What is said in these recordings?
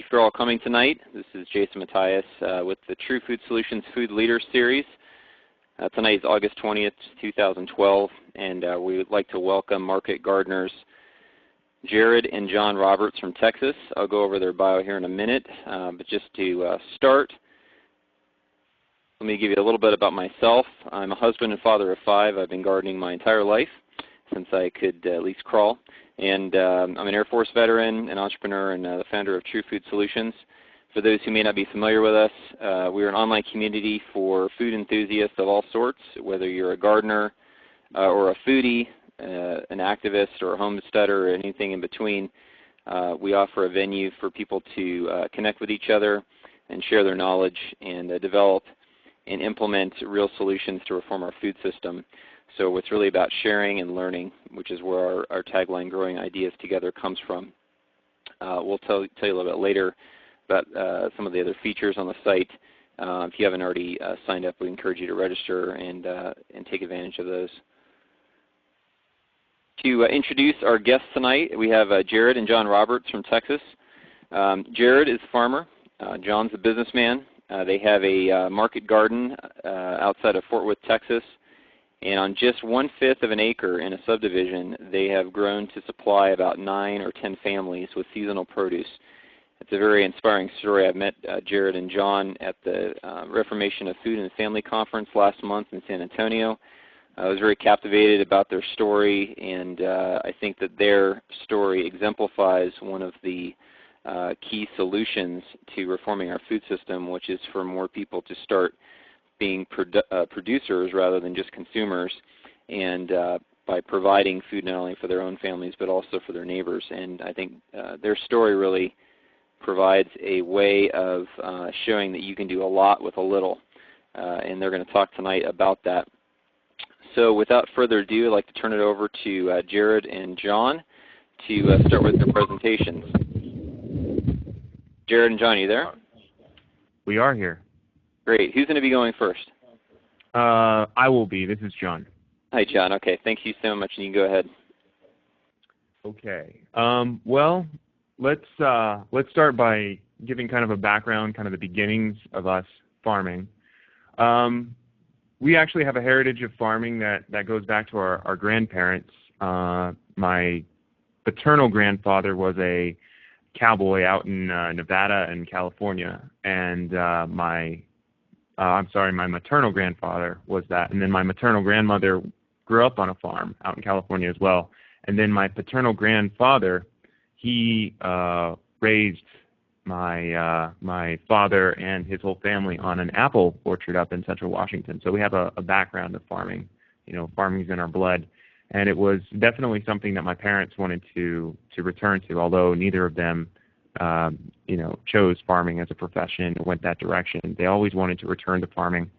for all coming tonight. This is Jason Matthias with the True Food Solutions Food Leaders Series. Tonight is August 20th, 2012, and we would like to welcome market gardeners Gerred and John Roberts from Texas. I'll go over their bio here in a minute, but just to start, let me give you a little bit about myself. I'm a husband and father of 5. I've been gardening my entire life since I could at least crawl. And I'm an Air Force veteran, an entrepreneur, and the founder of True Food Solutions. For those who may not be familiar with us, we're an online community for food enthusiasts of all sorts, whether you're a gardener or a foodie, an activist or a homesteader or anything in between. We offer a venue for people to connect with each other and share their knowledge and develop and implement real solutions to reform our food system. So it's really about sharing and learning, which is where our tagline, Growing Ideas Together, comes from. We'll tell you a little bit later about some of the other features on the site. If you haven't already signed up, we encourage you to register and take advantage of those. To introduce our guests tonight, we have Gerred and John Roberts from Texas. Gerred is a farmer. John's a businessman. They have a market garden outside of Fort Worth, Texas. And on just 1/5 of an acre in a subdivision, they have grown to supply about 9 or 10 families with seasonal produce. It's a very inspiring story. I met Gerred and John at the Reformation of Food and Family Conference last month in San Antonio. I was very captivated about their story, and I think that their story exemplifies one of the key solutions to reforming our food system, which is for more people to start being producers rather than just consumers, and by providing food not only for their own families but also for their neighbors. And I think their story really provides a way of showing that you can do a lot with a little, and they're going to talk tonight about that. So without further ado, I'd like to turn it over to Gerred and John to start with their presentations. Gerred and John, are you there? We are here. Great. Who's going to be going first? I will be. This is John. Hi, John. Okay. Thank you so much, and you can go ahead. Okay. Well, let's start by giving kind of a background, kind of the beginnings of us farming. We actually have a heritage of farming that goes back to our grandparents. My paternal grandfather was a cowboy out in Nevada and California, and my maternal grandfather was that. And then my maternal grandmother grew up on a farm out in California as well. And then my paternal grandfather, he raised my father and his whole family on an apple orchard up in central Washington. So we have a background of farming. You know, farming's in our blood. And it was definitely something that my parents wanted to return to, although neither of them chose farming as a profession, went that direction. They always wanted to return to farming.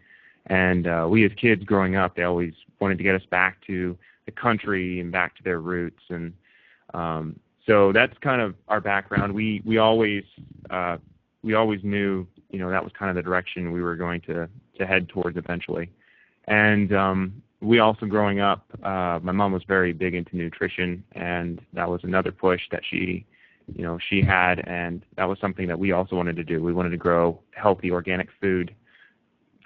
And we as kids growing up, they always wanted to get us back to the country and back to their roots. And so that's kind of our background. We always knew, that was kind of the direction we were going to head towards eventually. And we also, growing up, my mom was very big into nutrition, and that was another push that she had, and that was something that we also wanted to do. We wanted to grow healthy organic food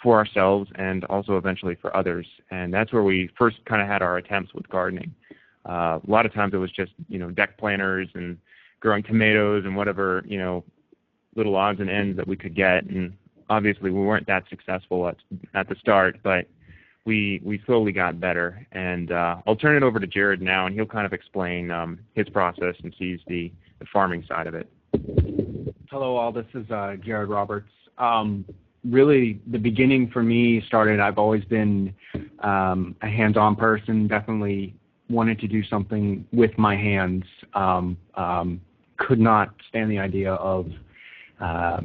for ourselves and also eventually for others. And that's where we first kind of had our attempts with gardening. A lot of times it was just, deck planters and growing tomatoes and whatever, little odds and ends that we could get. And obviously we weren't that successful at the start, but we slowly got better. And I'll turn it over to Gerred now, and he'll kind of explain his process and sees the farming side of it. Hello all, this is Gerred Roberts. Really, the beginning for me started, I've always been a hands-on person, definitely wanted to do something with my hands. Could not stand the idea of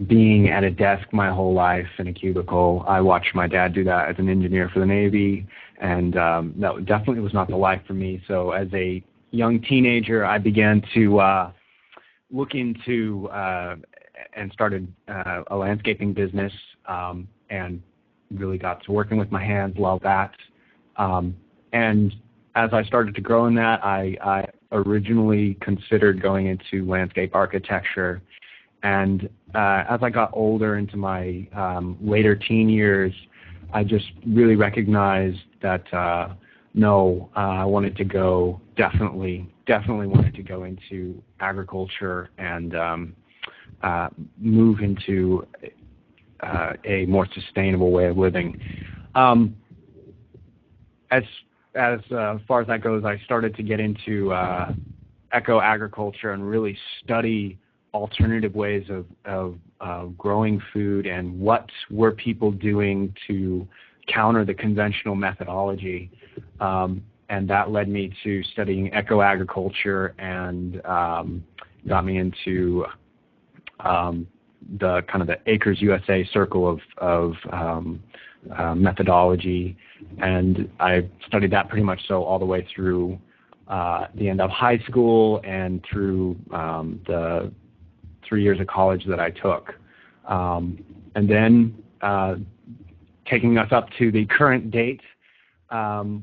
being at a desk my whole life in a cubicle. I watched my dad do that as an engineer for the Navy, and that definitely was not the life for me. So as a young teenager, I began to look into and started a landscaping business, and really got to working with my hands, loved that. And as I started to grow in that, I originally considered going into landscape architecture, And as I got older into my later teen years, I just really recognized that no, I wanted to go, definitely wanted to go into agriculture and move into a more sustainable way of living. As far as that goes, I started to get into eco-agriculture and really study alternative ways of growing food and what were people doing to counter the conventional methodology. And that led me to studying eco-agriculture and got me into the kind of the Acres USA circle of methodology, and I studied that pretty much so all the way through the end of high school and through the 3 years of college that I took. And then taking us up to the current date,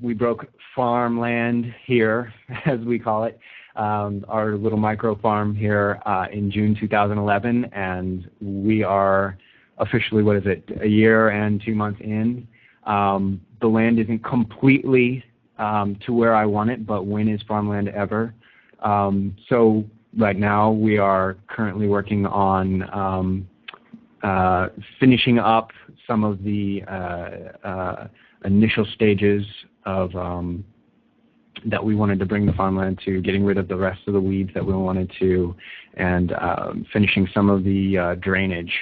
we broke farmland here, as we call it, our little micro farm here in June 2011, and we are officially, what is it, a year and 2 months in. The land isn't completely to where I want it, but when is farmland ever? So right now we are currently working on finishing up some of the initial stages of that we wanted to bring the farmland to, getting rid of the rest of the weeds that we wanted to, and finishing some of the drainage.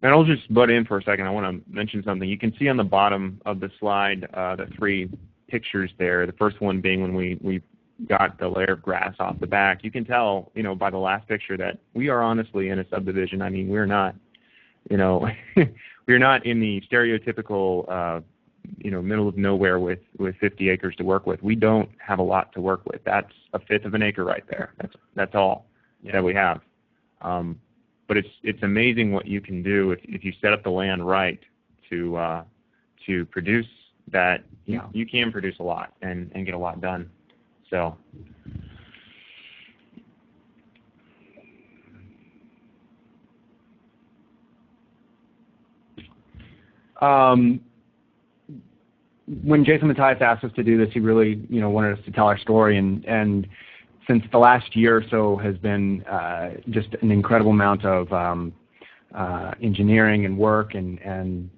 And I'll just butt in for a second. I want to mention something. You can see on the bottom of the slide the 3 pictures there. The first one being when we got the layer of grass off the back. You can tell, by the last picture that we are honestly in a subdivision. I mean, we're not, we're not in the stereotypical, middle of nowhere with 50 acres to work with. We don't have a lot to work with. That's 1/5 of an acre right there. That's all that we have. But it's amazing what you can do if you set up the land right to produce that. You can produce a lot and get a lot done. So. When Jason Matthias asked us to do this, he really, wanted us to tell our story, and since the last year or so has been just an incredible amount of engineering and work and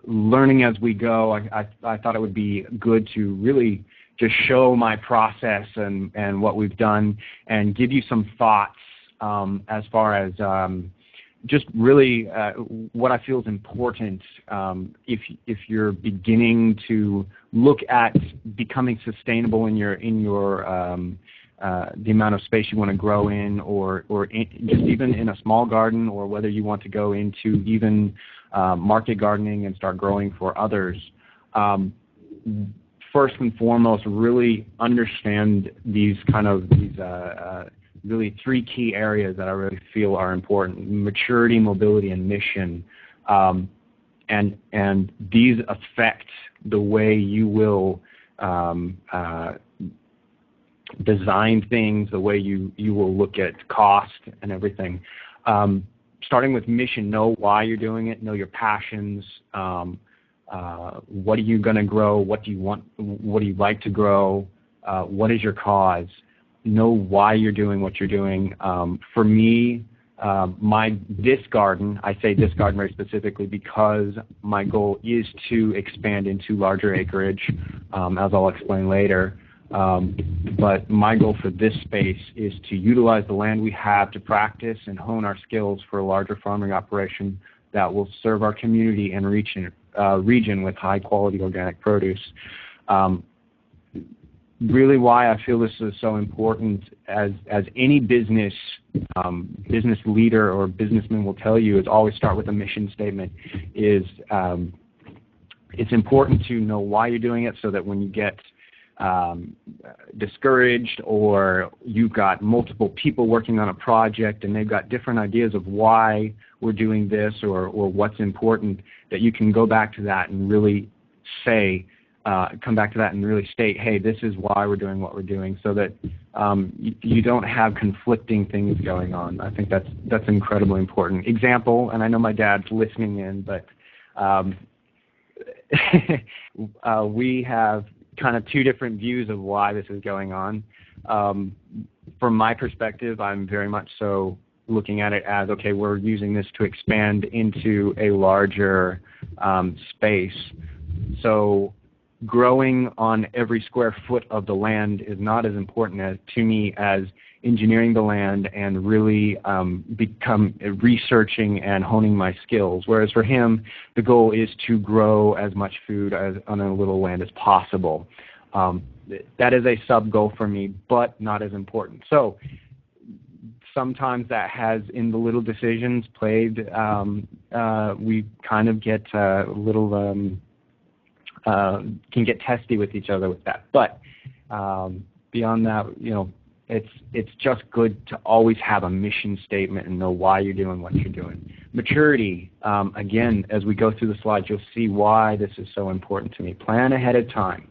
learning as we go, I thought it would be good to really just show my process and what we've done and give you some thoughts as far as just really what I feel is important if you're beginning to look at becoming sustainable in your the amount of space you want to grow in, or just even in a small garden, or whether you want to go into even market gardening and start growing for others. First and foremost, really understand these really 3 key areas that I really feel are important: maturity, mobility, and mission. And these affect the way you will design things, the way you will look at cost and everything. Starting with mission, know why you're doing it, know your passions. What are you going to grow? What do you want? What do you like to grow? What is your cause? Know why you're doing what you're doing. For me, this garden, I say this garden very specifically because my goal is to expand into larger acreage, as I'll explain later. But my goal for this space is to utilize the land we have to practice and hone our skills for a larger farming operation that will serve our community and region with high-quality organic produce. Really why I feel this is so important, as any business leader or businessman will tell you, is always start with a mission statement. It's important to know why you're doing it, so that when you get discouraged, or you've got multiple people working on a project and they've got different ideas of why we're doing this or what's important, that you can go back to that and really say, come back to that and really state, hey, this is why we're doing what we're doing, so that you don't have conflicting things going on. I think that's incredibly important. Example, and I know my dad's listening in, but we have kind of two different views of why this is going on. From my perspective, I'm very much so looking at it as, okay, we're using this to expand into a larger space. So growing on every square foot of the land is not as important to me as engineering the land and really researching and honing my skills. Whereas for him, the goal is to grow as much food on a little land as possible. That is a sub-goal for me, but not as important. So sometimes that has, in the little decisions played, we kind of get a little, can get testy with each other with that. But beyond that, it's just good to always have a mission statement and know why you're doing what you're doing. Maturity, again, as we go through the slides, you'll see why this is so important to me. Plan ahead of time.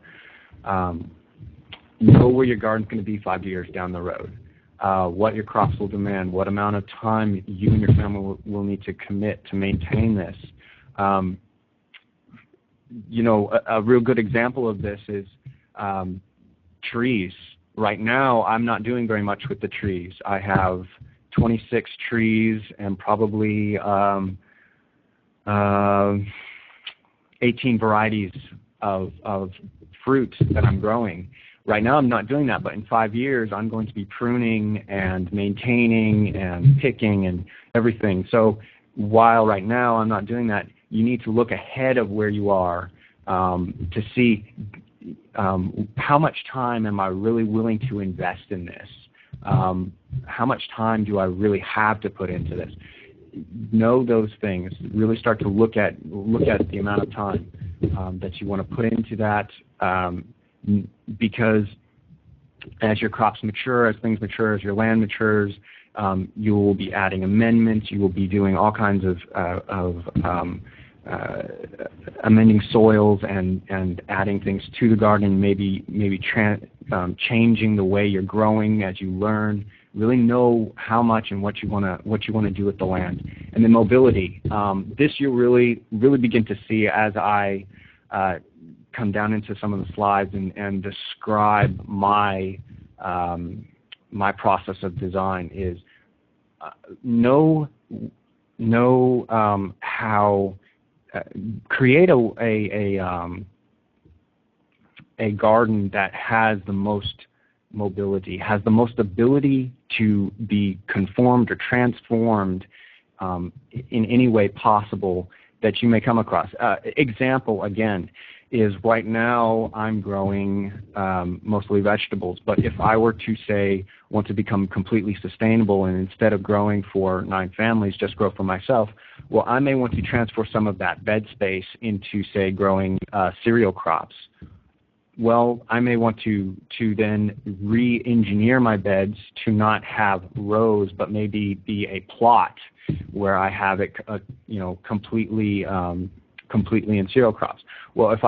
Know where your garden's going to be 5 years down the road. What your crops will demand, what amount of time you and your family will need to commit to maintain this. A real good example of this is trees. Right now, I'm not doing very much with the trees. I have 26 trees and probably 18 varieties of fruit that I'm growing. Right now, I'm not doing that, but in 5 years, I'm going to be pruning and maintaining and picking and everything. So while right now I'm not doing that, you need to look ahead of where you are to see how much time am I really willing to invest in this? How much time do I really have to put into this? Know those things. Really start to look at the amount of time that you want to put into that, because as your crops mature, as things mature, as your land matures, you will be adding amendments. You will be doing all kinds of amending soils and adding things to the garden. Maybe changing the way you're growing as you learn. Really know how much and what you want to do with the land. And then mobility. This you'll really begin to see as I come down into some of the slides and describe my process of design. Is know how create a garden that has the most mobility, has the most ability to be conformed or transformed in any way possible that you may come across. Example, again, is right now I'm growing mostly vegetables, but if I were to, say, want to become completely sustainable and instead of growing for 9 families, just grow for myself, well, I may want to transfer some of that bed space into, say, growing cereal crops. Well, I may want to then re-engineer my beds to not have rows, but maybe be a plot where I have it, completely in cereal crops. Well, if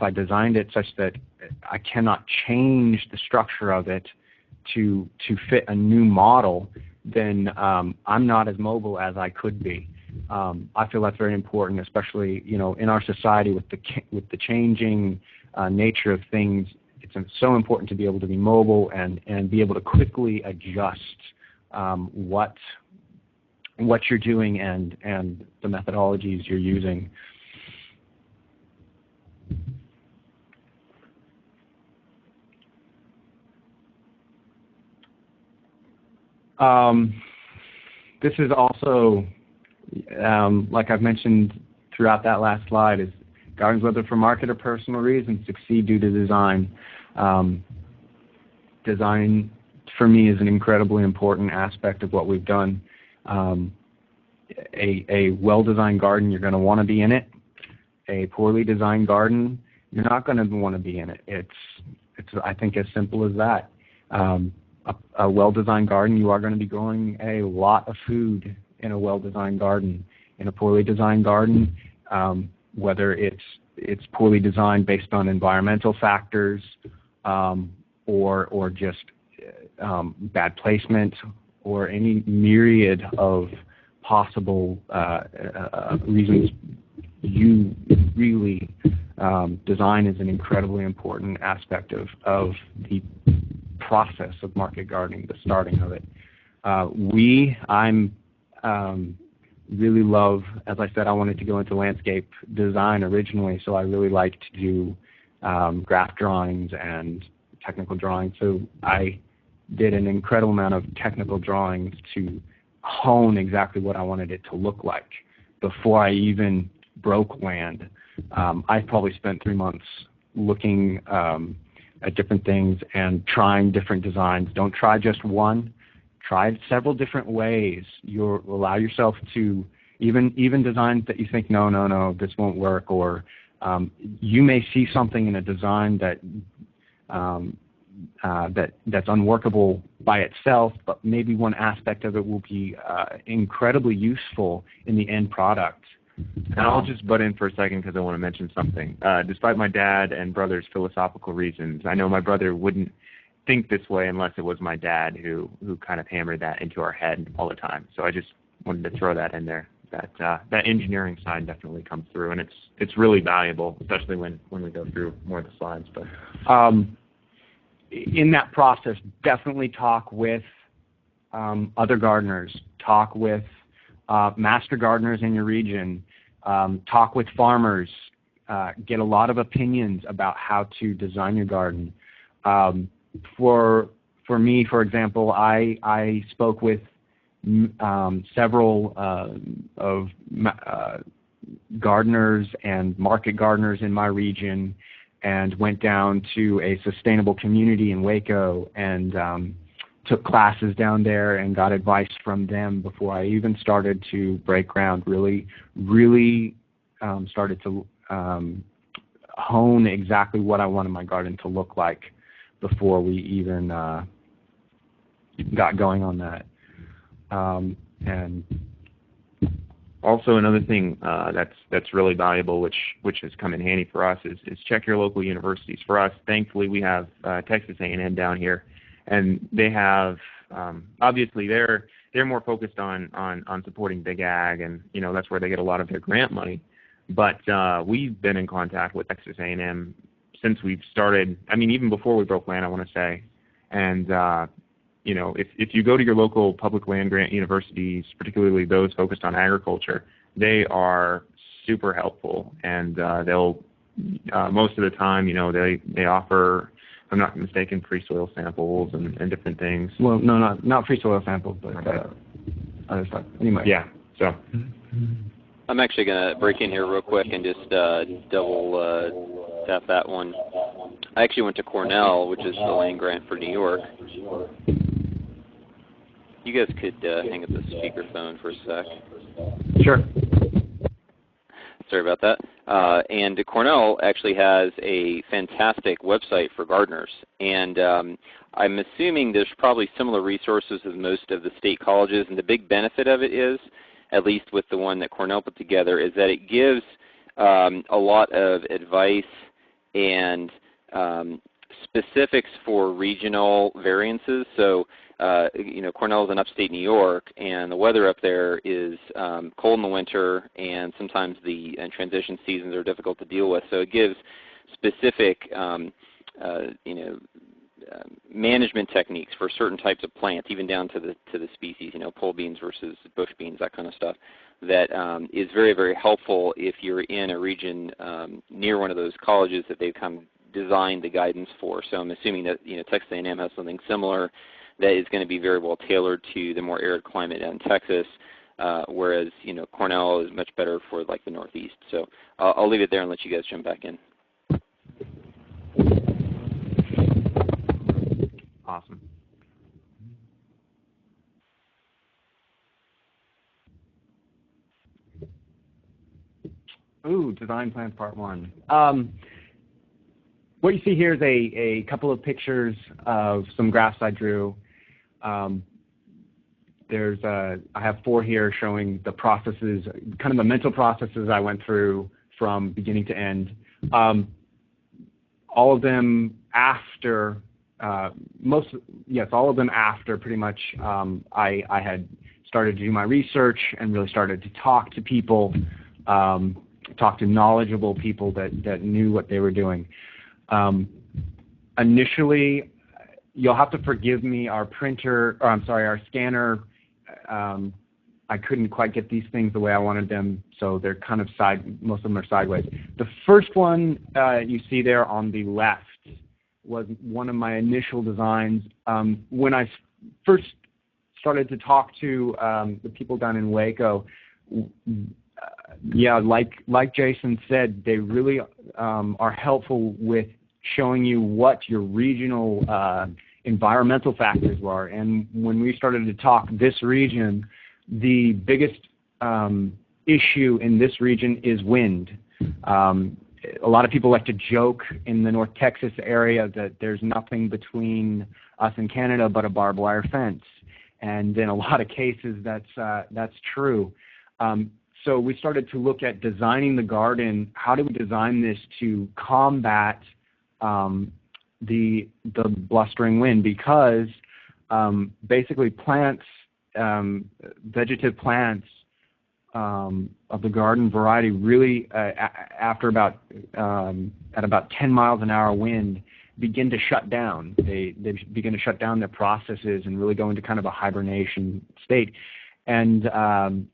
I designed it such that I cannot change the structure of it to fit a new model, then I'm not as mobile as I could be. I feel that's very important, especially in our society with the changing nature of things. It's so important to be able to be mobile and be able to quickly adjust what you're doing and the methodologies you're using. This is also, like I've mentioned throughout that last slide, is gardens, whether for market or personal reasons, succeed due to design. Design, for me, is an incredibly important aspect of what we've done. A well-designed garden, you're going to want to be in it. A poorly designed garden, you're not going to want to be in it. It's I think, as simple as that. A well-designed garden, you are going to be growing a lot of food in a well-designed garden. In a poorly designed garden, whether it's poorly designed based on environmental factors, or just bad placement, or any myriad of possible reasons. You really, design is an incredibly important aspect of the process of market gardening, the starting of it. I'm really love, as I said, I wanted to go into landscape design originally, so I really like to do graph drawings and technical drawings. So I did an incredible amount of technical drawings to hone exactly what I wanted it to look like before I even broke land. I probably spent 3 months looking at different things and trying different designs. Don't try just one. Try several different ways. You'll allow yourself to, even designs that you think, no, this won't work, or you may see something in a design that's unworkable by itself, but maybe one aspect of it will be incredibly useful in the end product. And I'll just butt in for a second because I want to mention something. Despite my dad and brother's philosophical reasons, I know my brother wouldn't think this way unless it was my dad who kind of hammered that into our head all the time. So I just wanted to throw that in there. That engineering side definitely comes through, and it's really valuable, especially when we go through more of the slides. But in that process, definitely talk with other gardeners. Talk with master gardeners in your region. Talk with farmers. Get a lot of opinions about how to design your garden. For me, for example, I spoke with several of gardeners and market gardeners in my region, and went down to a sustainable community in Waco and took classes down there and got advice from them before I even started to break ground. Really started to hone exactly what I wanted my garden to look like before we even got going on that. And also another thing that's really valuable, which has come in handy for us, is check your local universities. For us, thankfully, we have Texas A&M down here, and they have obviously they're more focused on supporting big ag, and that's where they get a lot of their grant money. But we've been in contact with Texas A&M since we've started. I mean, even before we broke land, I want to say. And if you go to your local public land grant universities, particularly those focused on agriculture, they are super helpful, and they'll most of the time, they offer, if I'm not mistaken, free soil samples and different things. Well, no, not free soil samples, but other stuff. Anyway. Yeah. So. I'm actually going to break in here real quick and just double tap that one. I actually went to Cornell, which is the land grant for New York. You guys could hang up the speakerphone for a sec. Sure. Sorry about that. And Cornell actually has a fantastic website for gardeners. And I'm assuming there's probably similar resources as most of the state colleges. And the big benefit of it is, at least with the one that Cornell put together, is that it gives a lot of advice and specifics for regional variances. So, Cornell is in upstate New York, and the weather up there is cold in the winter, and sometimes the transition seasons are difficult to deal with. So it gives specific, management techniques for certain types of plants, even down to the species, pole beans versus bush beans, that kind of stuff. That is very, very helpful if you're in a region near one of those colleges that they've kind of designed the guidance for. So I'm assuming that Texas A&M has something similar that is going to be very well tailored to the more arid climate in Texas, whereas Cornell is much better for like the Northeast. So I'll leave it there and let you guys jump back in. Awesome. Ooh, design plan part 1. What you see here is a couple of pictures of some graphs I drew. I have 4 here showing the processes, kind of the mental processes I went through from beginning to end. All of them after, all of them after pretty much I had started to do my research and really started to talk to people, talk to knowledgeable people that knew what they were doing. Initially, you'll have to forgive me, our scanner, I couldn't quite get these things the way I wanted them, so they're kind of most of them are sideways. The first one you see there on the left was one of my initial designs. When I first started to talk to the people down in Waco, like Jason said, they really are helpful with showing you what your regional environmental factors were. And when we started to talk this region, the biggest issue in this region is wind. A lot of people like to joke in the North Texas area that there's nothing between us and Canada but a barbed wire fence. And in a lot of cases, that's true. So we started to look at designing the garden. How do we design this to combat the blustering wind? Because basically plants, vegetative plants of the garden variety really, after at about 10 miles an hour wind, begin to shut down. They begin to shut down their processes and really go into kind of a hibernation state. And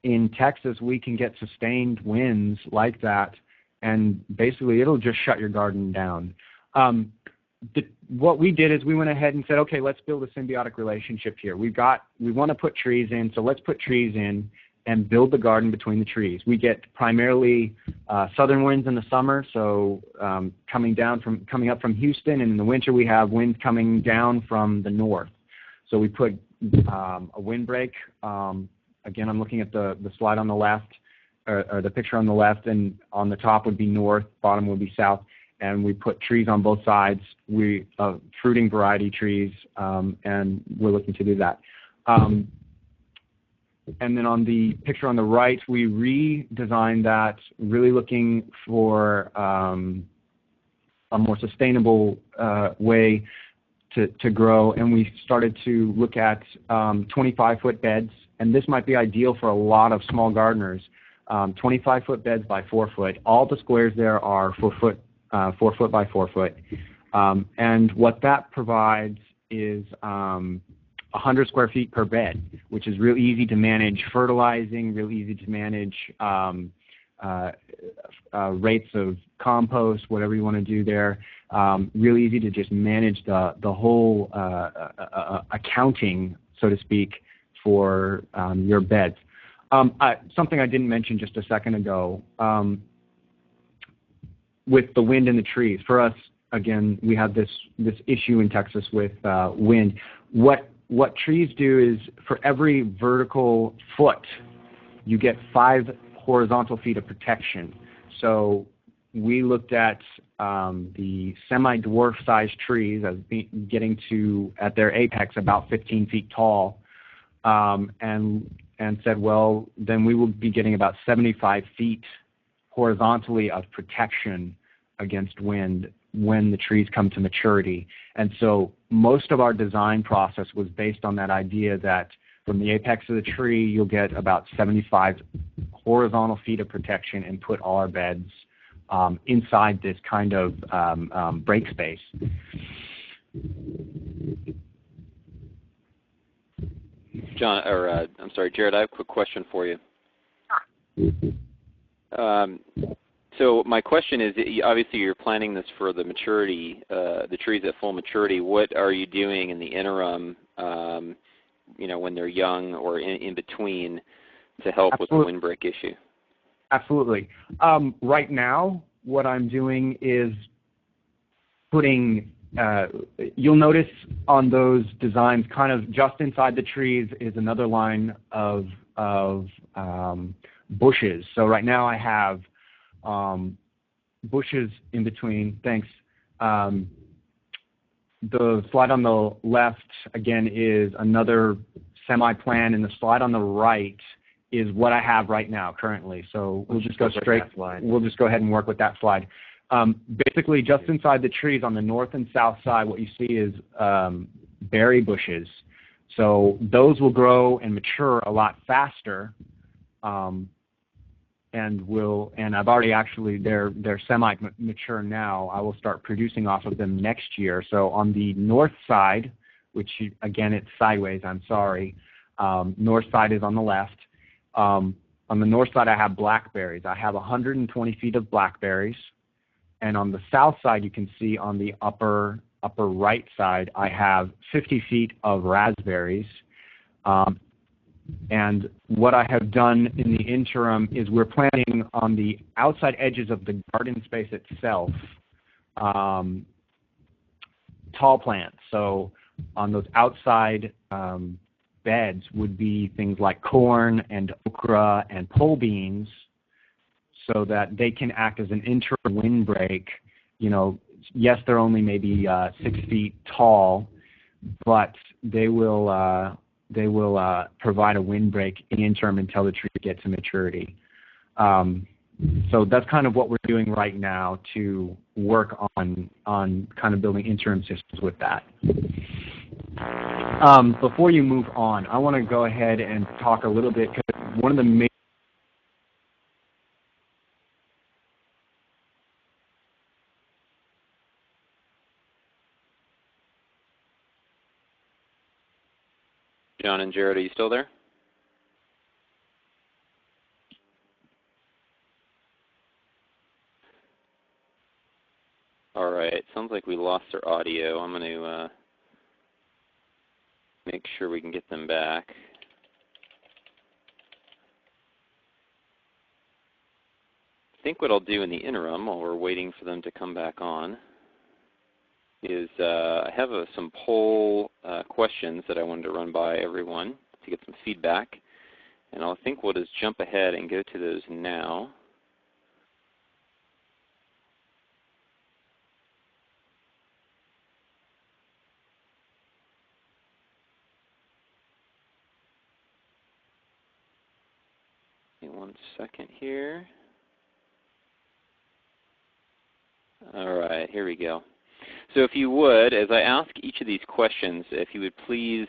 in Texas, we can get sustained winds like that, and basically it'll just shut your garden down. What we did is we went ahead and said, okay, let's build a symbiotic relationship here. We want to put trees in, so let's put trees in and build the garden between the trees. We get primarily southern winds in the summer, so coming up from Houston, and in the winter we have winds coming down from the north. So we put a windbreak. Again, I'm looking at the slide on the left, or the picture on the left, and on the top would be north, bottom would be south. And we put trees on both sides, fruiting variety trees, and we're looking to do that. And then on the picture on the right, we redesigned that, really looking for a more sustainable way to grow. And we started to look at 25-foot beds, and this might be ideal for a lot of small gardeners. 25-foot beds by 4 foot. All the squares there are 4 foot. 4 foot by 4 foot. And what that provides is 100 square feet per bed, which is real easy to manage fertilizing, real easy to manage rates of compost, whatever you want to do there. Real easy to just manage the whole accounting, so to speak, for your beds. Something I didn't mention just a second ago, with the wind and the trees. For us, again, we have this issue in Texas with wind. What trees do is, for every vertical foot, you get 5 horizontal feet of protection. So we looked at the semi-dwarf sized trees as getting to, at their apex, about 15 feet tall, and said, well, then we will be getting about 75 feet horizontally of protection against wind when the trees come to maturity. And so most of our design process was based on that idea that from the apex of the tree, you'll get about 75 horizontal feet of protection and put all our beds inside this kind of break space. John, I'm sorry, Gerred, I have a quick question for you. So my question is, obviously you're planning this for the maturity, the trees at full maturity. What are you doing in the interim, when they're young or in between, to help with the windbreak issue? Absolutely. Right now, what I'm doing is putting, you'll notice on those designs, kind of just inside the trees is another line of bushes. So right now I have bushes in between. Thanks. The slide on the left, again, is another semi-plan, and the slide on the right is what I have right now currently. So we'll just go straight. We'll just go ahead and work with that slide. Basically, just inside the trees on the north and south side, what you see is berry bushes. So those will grow and mature a lot faster, and I've already actually they're semi-mature now. I will start producing off of them next year. So on the north side, which again it's sideways. I'm sorry. North side is on the left. On the north side, I have blackberries. I have 120 feet of blackberries. And on the south side, you can see on the upper right side, I have 50 feet of raspberries. And what I have done in the interim is we're planting on the outside edges of the garden space itself tall plants. So on those outside beds would be things like corn and okra and pole beans, so that they can act as an interim windbreak. You know, yes, they're only maybe 6 feet tall, but they will provide a windbreak in the interim until the tree gets to maturity. So that's kind of what we're doing right now to work on kind of building interim systems with that. Before you move on, I want to go ahead and talk a little bit, because one of the main John and Gerred, are you still there? All right. Sounds like we lost their audio. I'm going to make sure we can get them back. I think what I'll do in the interim, while we're waiting for them to come back on, is I have some poll questions that I wanted to run by everyone to get some feedback. And I think we'll just jump ahead and go to those now. Give me 1 second here. All right, here we go. So if you would, as I ask each of these questions, if you would please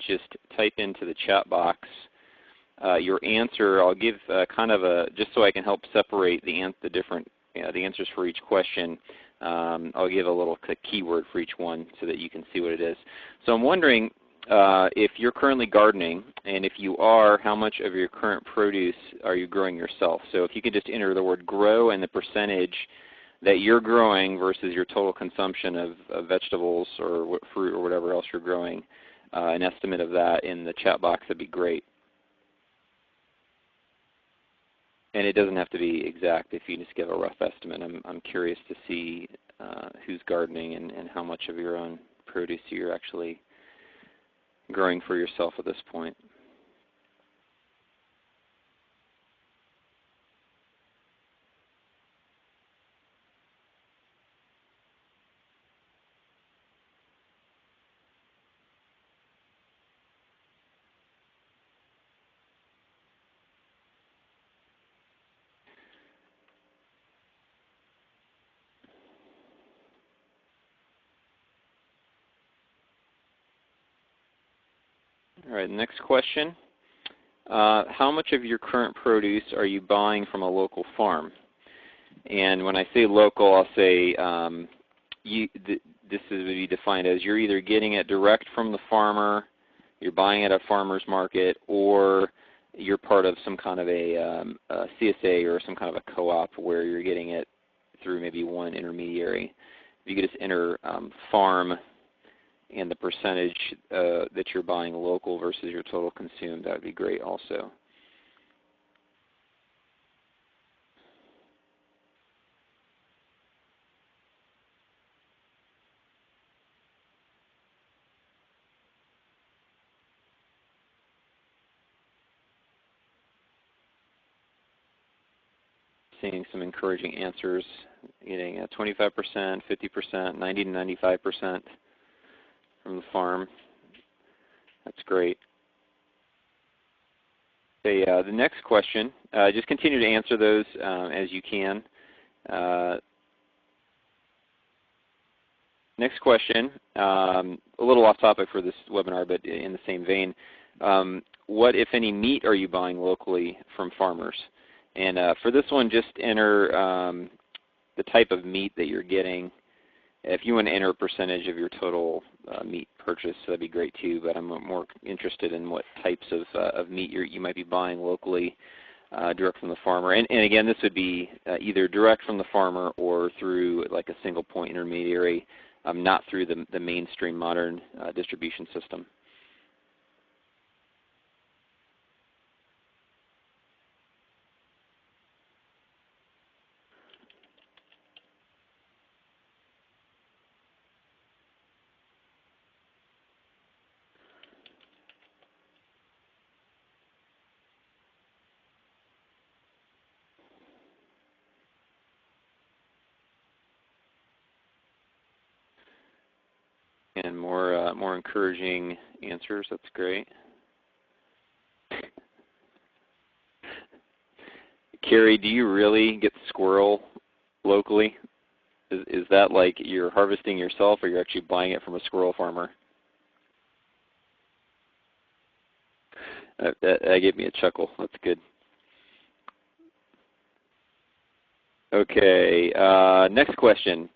just type into the chat box your answer. I'll give kind of a, just so I can help separate the different the answers for each question. I'll give a little keyword for each one so that you can see what it is. So I'm wondering if you're currently gardening, and if you are, how much of your current produce are you growing yourself? So if you could just enter the word grow and the percentage that you're growing versus your total consumption of vegetables or fruit or whatever else you're growing, an estimate of that in the chat box, that'd be great. And it doesn't have to be exact if you just give a rough estimate. I'm curious to see who's gardening and how much of your own produce you're actually growing for yourself at this point. All right, next question. How much of your current produce are you buying from a local farm? And when I say local, I'll say this is be defined as you're either getting it direct from the farmer, you're buying it at a farmer's market, or you're part of some kind of a CSA or some kind of a co-op where you're getting it through maybe one intermediary. If you could just enter farm and the percentage that you're buying local versus your total consumed, that would be great also. Seeing some encouraging answers, getting 25%, 50%, 90 to 95% from the farm. That's great. Okay, the next question, just continue to answer those as you can. Next question, a little off topic for this webinar, but in the same vein. What, if any, meat are you buying locally from farmers? And for this one, just enter the type of meat that you're getting. If you want to enter a percentage of your total meat purchase, that'd be great too, but I'm more interested in what types of meat you might be buying locally direct from the farmer. And again, this would be either direct from the farmer or through like a single point intermediary, not through the mainstream modern distribution system. And more encouraging answers. That's great. Carrie, do you really get squirrel locally? Is that like you're harvesting yourself, or you're actually buying it from a squirrel farmer? That gave me a chuckle. That's good. Okay, next question.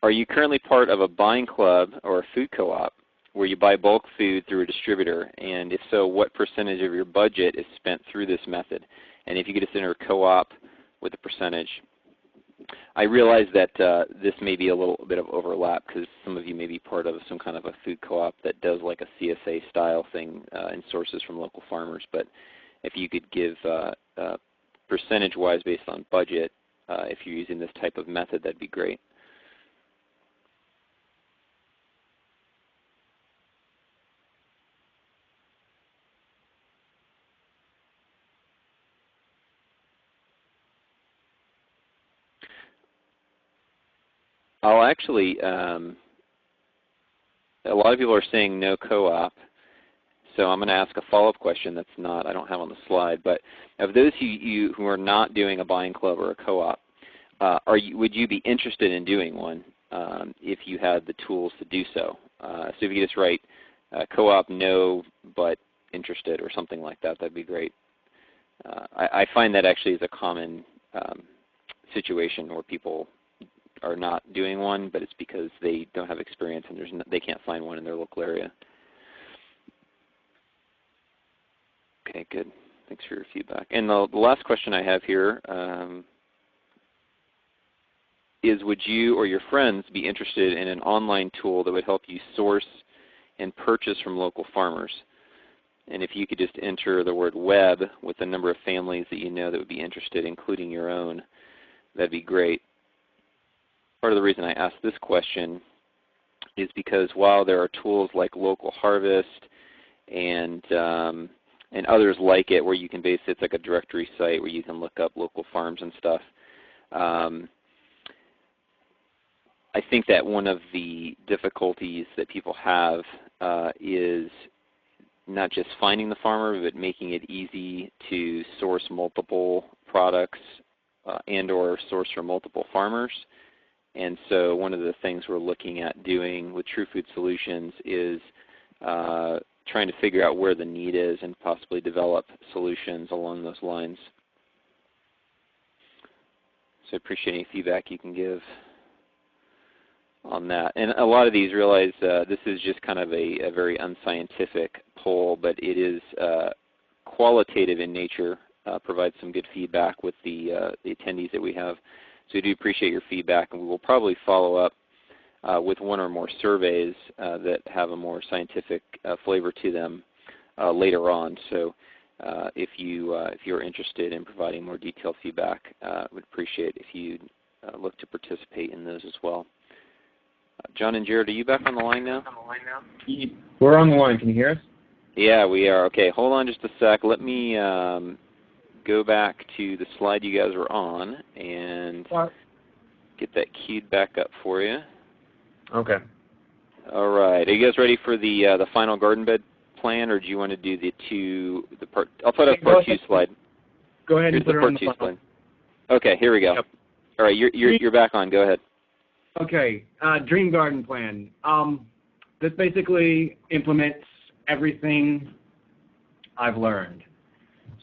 Are you currently part of a buying club or a food co-op where you buy bulk food through a distributor? And if so, what percentage of your budget is spent through this method? And if you could just enter a co-op with a percentage. I realize that this may be a little bit of overlap because some of you may be part of some kind of a food co-op that does like a CSA style thing and sources from local farmers. But if you could give percentage-wise based on budget, if you're using this type of method, that'd be great. I'll actually, a lot of people are saying no co-op, so I'm going to ask a follow-up question that's not, I don't have on the slide, but of those you who are not doing a buying club or a co-op, would you be interested in doing one if you had the tools to do so? So if you just write co-op no but interested or something like that, that'd be great. I find that actually is a common situation where people are not doing one, but it's because they don't have experience and they can't find one in their local area. Okay, good. Thanks for your feedback. And the last question I have here is, would you or your friends be interested in an online tool that would help you source and purchase from local farmers? And if you could just enter the word web with the number of families that you know that would be interested, including your own, that'd be great. Part of the reason I asked this question is because while there are tools like Local Harvest and others like it where you can it's like a directory site where you can look up local farms and stuff, I think that one of the difficulties that people have is not just finding the farmer, but making it easy to source multiple products and or source from multiple farmers. And so one of the things we're looking at doing with True Food Solutions is trying to figure out where the need is and possibly develop solutions along those lines. So I appreciate any feedback you can give on that. And a lot of these, realize this is just kind of a very unscientific poll, but it is qualitative in nature, provides some good feedback with the attendees that we have. So we do appreciate your feedback, and we will probably follow up with one or more surveys that have a more scientific flavor to them later on. So if you're interested in providing more detailed feedback, would appreciate if you look to participate in those as well. John and Gerred, are you back on the line now? We're on the line. Can you hear us? Yeah, we are. Okay, hold on just a sec. Let me go back to the slide you guys were on and get that queued back up for you. Okay. All right. Are you guys ready for the final garden bed plan, or do you want to do I'll put up part 2 slide. Go ahead Here's and put the it on part the 2 slide. slide. Okay, here we go. Yep. All right, you're back on. Go ahead. Okay, dream garden plan. This basically implements everything I've learned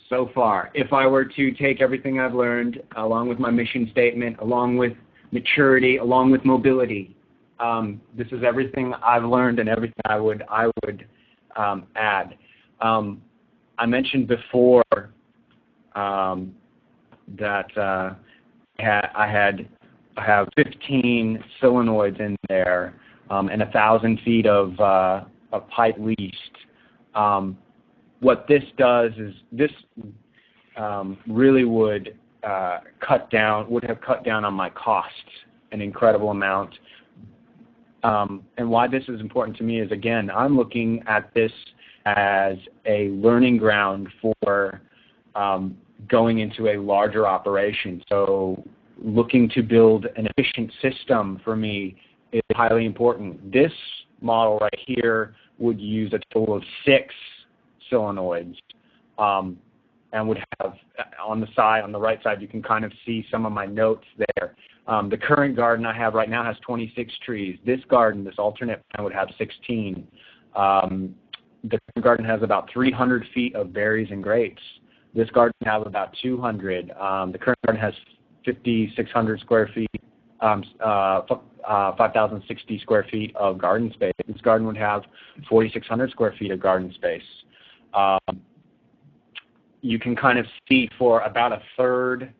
so far. If I were to take everything I've learned, along with my mission statement, along with maturity, along with mobility, this is everything I've learned and everything I would add. I mentioned before that I have 15 solenoids in there and 1,000 feet of pipe leased. What this does is this really would have cut down on my costs an incredible amount. And why this is important to me is, again, I'm looking at this as a learning ground for going into a larger operation. So looking to build an efficient system for me is highly important. This model right here would use a total of 6 solenoids, and would have on the right side, you can kind of see some of my notes there. The current garden I have right now has 26 trees. This alternate plan would have 16. The current garden has about 300 feet of berries and grapes. This garden would have about 200. The current garden has 5,600 square feet, 5,060 square feet of garden space. This garden would have 4,600 square feet of garden space. You can kind of see for about a third,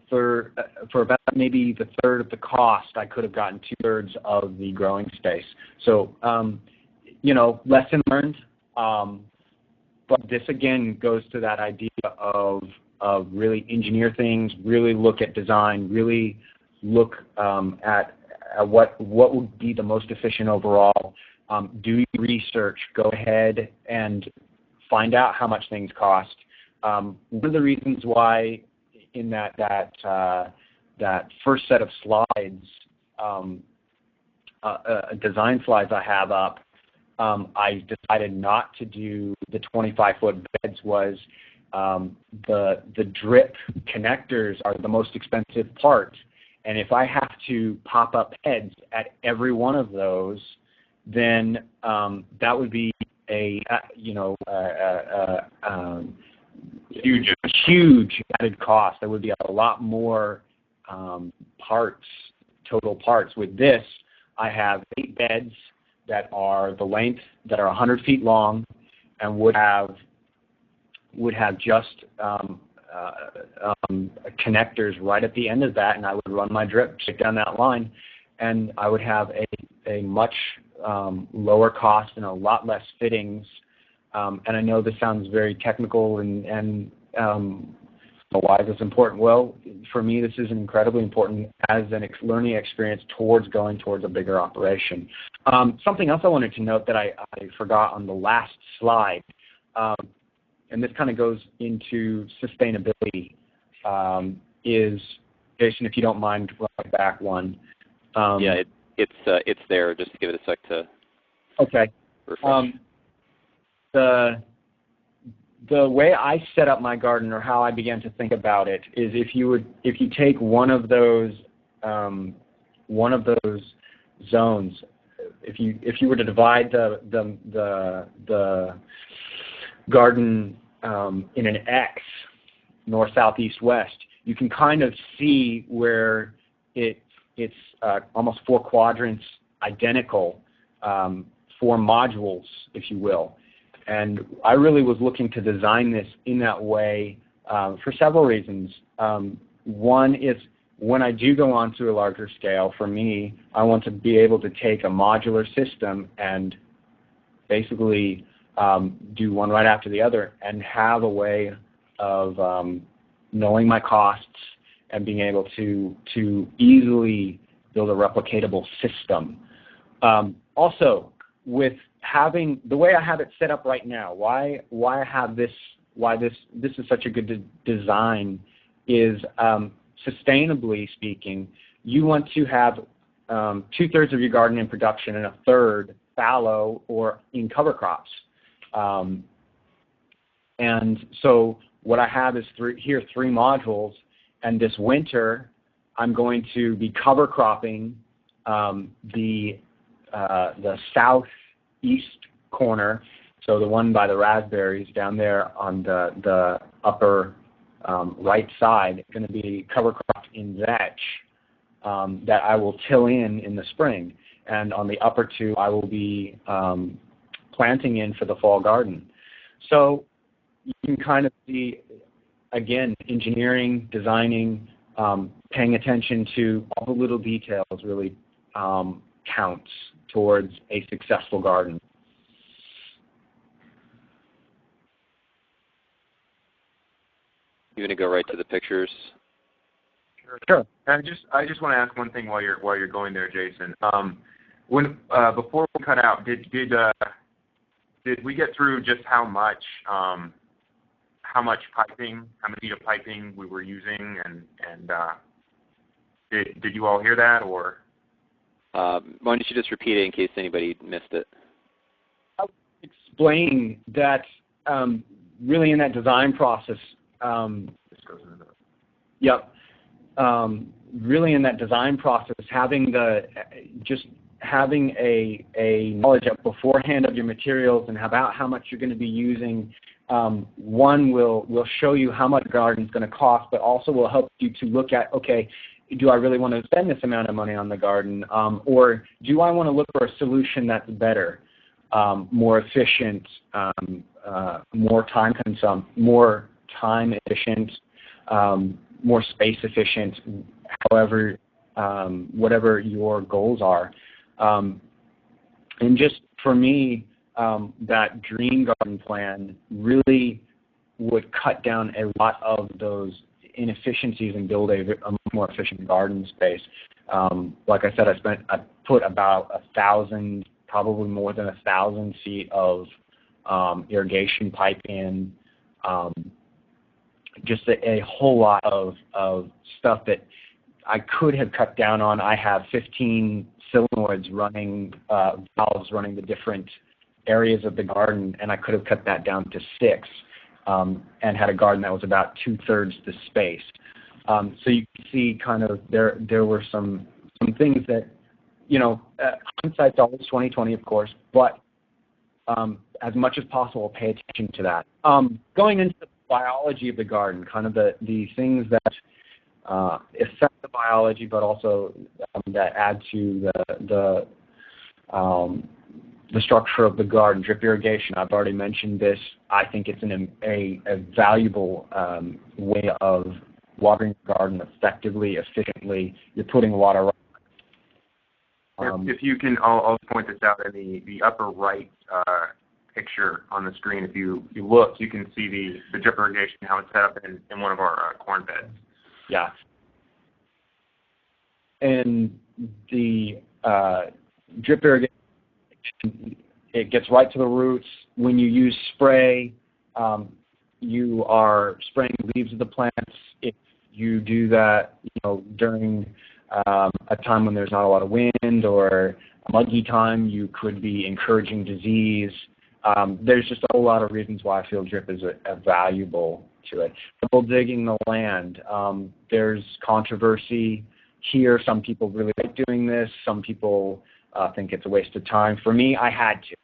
for about maybe the third of the cost, I could have gotten 2/3 of the growing space. So, lesson learned. But this again goes to that idea of really engineer things, really look at design, really look at what would be the most efficient overall. Do your research. Go ahead and find out how much things cost. One of the reasons why in that first set of slides, design slides I have up, I decided not to do the 25-foot beds was the drip connectors are the most expensive part. And if I have to pop up heads at every one of those, then that would be a huge added cost. There would be a lot more total parts. With this, I have 8 beds that are the length, that are 100 feet long, and would have just connectors right at the end of that, and I would run my drip straight down that line, and I would have a much lower cost and a lot less fittings. And I know this sounds very technical and why is this important? Well, for me, this is incredibly important as an learning experience towards going towards a bigger operation. Something else I wanted to note that I forgot on the last slide, and this kind of goes into sustainability, is, Jason, if you don't mind, run back one. Yeah, it's there. Just give it a sec to refresh. The way I set up my garden, or how I began to think about it, is if you take one of those zones, if you were to divide the garden in an X, north, south, east, west, you can kind of see where it's almost 4 quadrants identical, 4 modules, if you will. And I really was looking to design this in that way for several reasons. One is, when I do go on to a larger scale, for me, I want to be able to take a modular system and basically do one right after the other and have a way of knowing my costs and being able to easily build a replicatable system. Also, with having the way I have it set up right now, why this is such a good design is, sustainably speaking, you want to have 2/3 of your garden in production and 1/3 fallow or in cover crops. And so what I have is three modules, and this winter I'm going to be cover cropping the southeast corner, so the one by the raspberries down there on the upper right side. It's going to be cover cropped in vetch that I will till in the spring, and on the upper two I will be planting in for the fall garden. So you can kind of see, again, engineering, designing, paying attention to all the little details really counts towards a successful garden. You want to go right to the pictures? Sure. I just want to ask one thing while you're going there, Jason. When before we cut out, did we get through just how much piping, how many feet of piping we were using, and did you all hear that, or? Why don't you just repeat it in case anybody missed it? I'll explain that really in that design process. This goes into the. Yep. Really in that design process, having a knowledge up beforehand of your materials and about how much you're going to be using. One will show you how much the garden's going to cost, but also will help you to look at, okay, do I really want to spend this amount of money on the garden, or do I want to look for a solution that's better, more efficient, more time efficient, more space efficient, however, whatever your goals are. And just for me, that dream garden plan really would cut down a lot of those inefficiencies and build a more efficient garden space. Like I said, I put about 1,000, probably more than 1,000 feet of irrigation pipe in. Just a whole lot of stuff that I could have cut down on. I have 15 solenoids running, valves running the different areas of the garden, and I could have cut that down to 6 and had a garden that was about 2/3 the space. So you can see kind of there were some things that, hindsight's always 20/20, of course, but as much as possible, pay attention to that. Going into the biology of the garden, kind of the things that affect the biology, but also that add to the structure of the garden. Drip irrigation, I've already mentioned this. I think it's a valuable way of watering the garden effectively, efficiently. You're putting water. If you can, I'll point this out in the upper right picture on the screen. If you look, you can see the drip irrigation, how it's set up in one of our corn beds. Yeah. And the drip irrigation, it gets right to the roots. When you use spray, you are spraying the leaves of the plants. If you do that, during a time when there's not a lot of wind or a muggy time, you could be encouraging disease. There's just a whole lot of reasons why I feel drip is a valuable to it. Double digging the land. There's controversy here. Some people really like doing this. Some people think it's a waste of time. For me, I had to.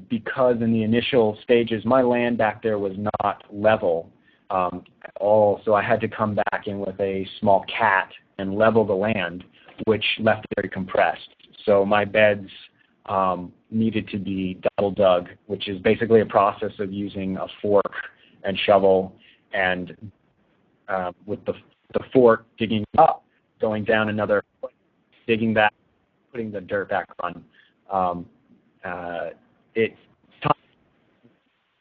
Because in the initial stages, my land back there was not level at all, so I had to come back in with a small cat and level the land, which left it very compressed. So my beds needed to be double dug, which is basically a process of using a fork and shovel, and with the fork digging up, going down another foot, digging back, putting the dirt back on. It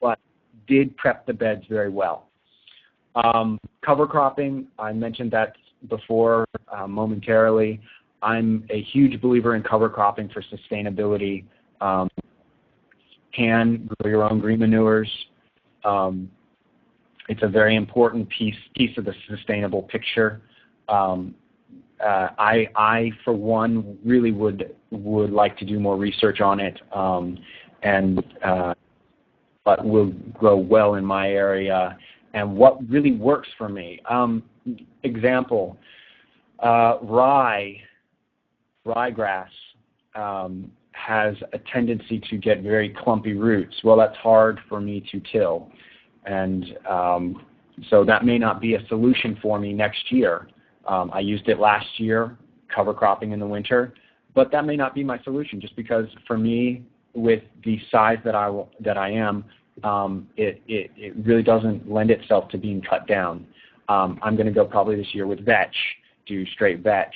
but did prep the beds very well. Cover cropping, I mentioned that before momentarily. I'm a huge believer in cover cropping for sustainability. Can grow your own green manures. It's a very important piece of the sustainable picture. I for one, really would like to do more research on it and but will grow well in my area and what really works for me. Example, ryegrass has a tendency to get very clumpy roots. Well, that's hard for me to till, and so that may not be a solution for me next year. I used it last year, cover cropping in the winter, but that may not be my solution just because for me, with the size that I am, it really doesn't lend itself to being cut down. I'm going to go probably this year with vetch, do straight vetch,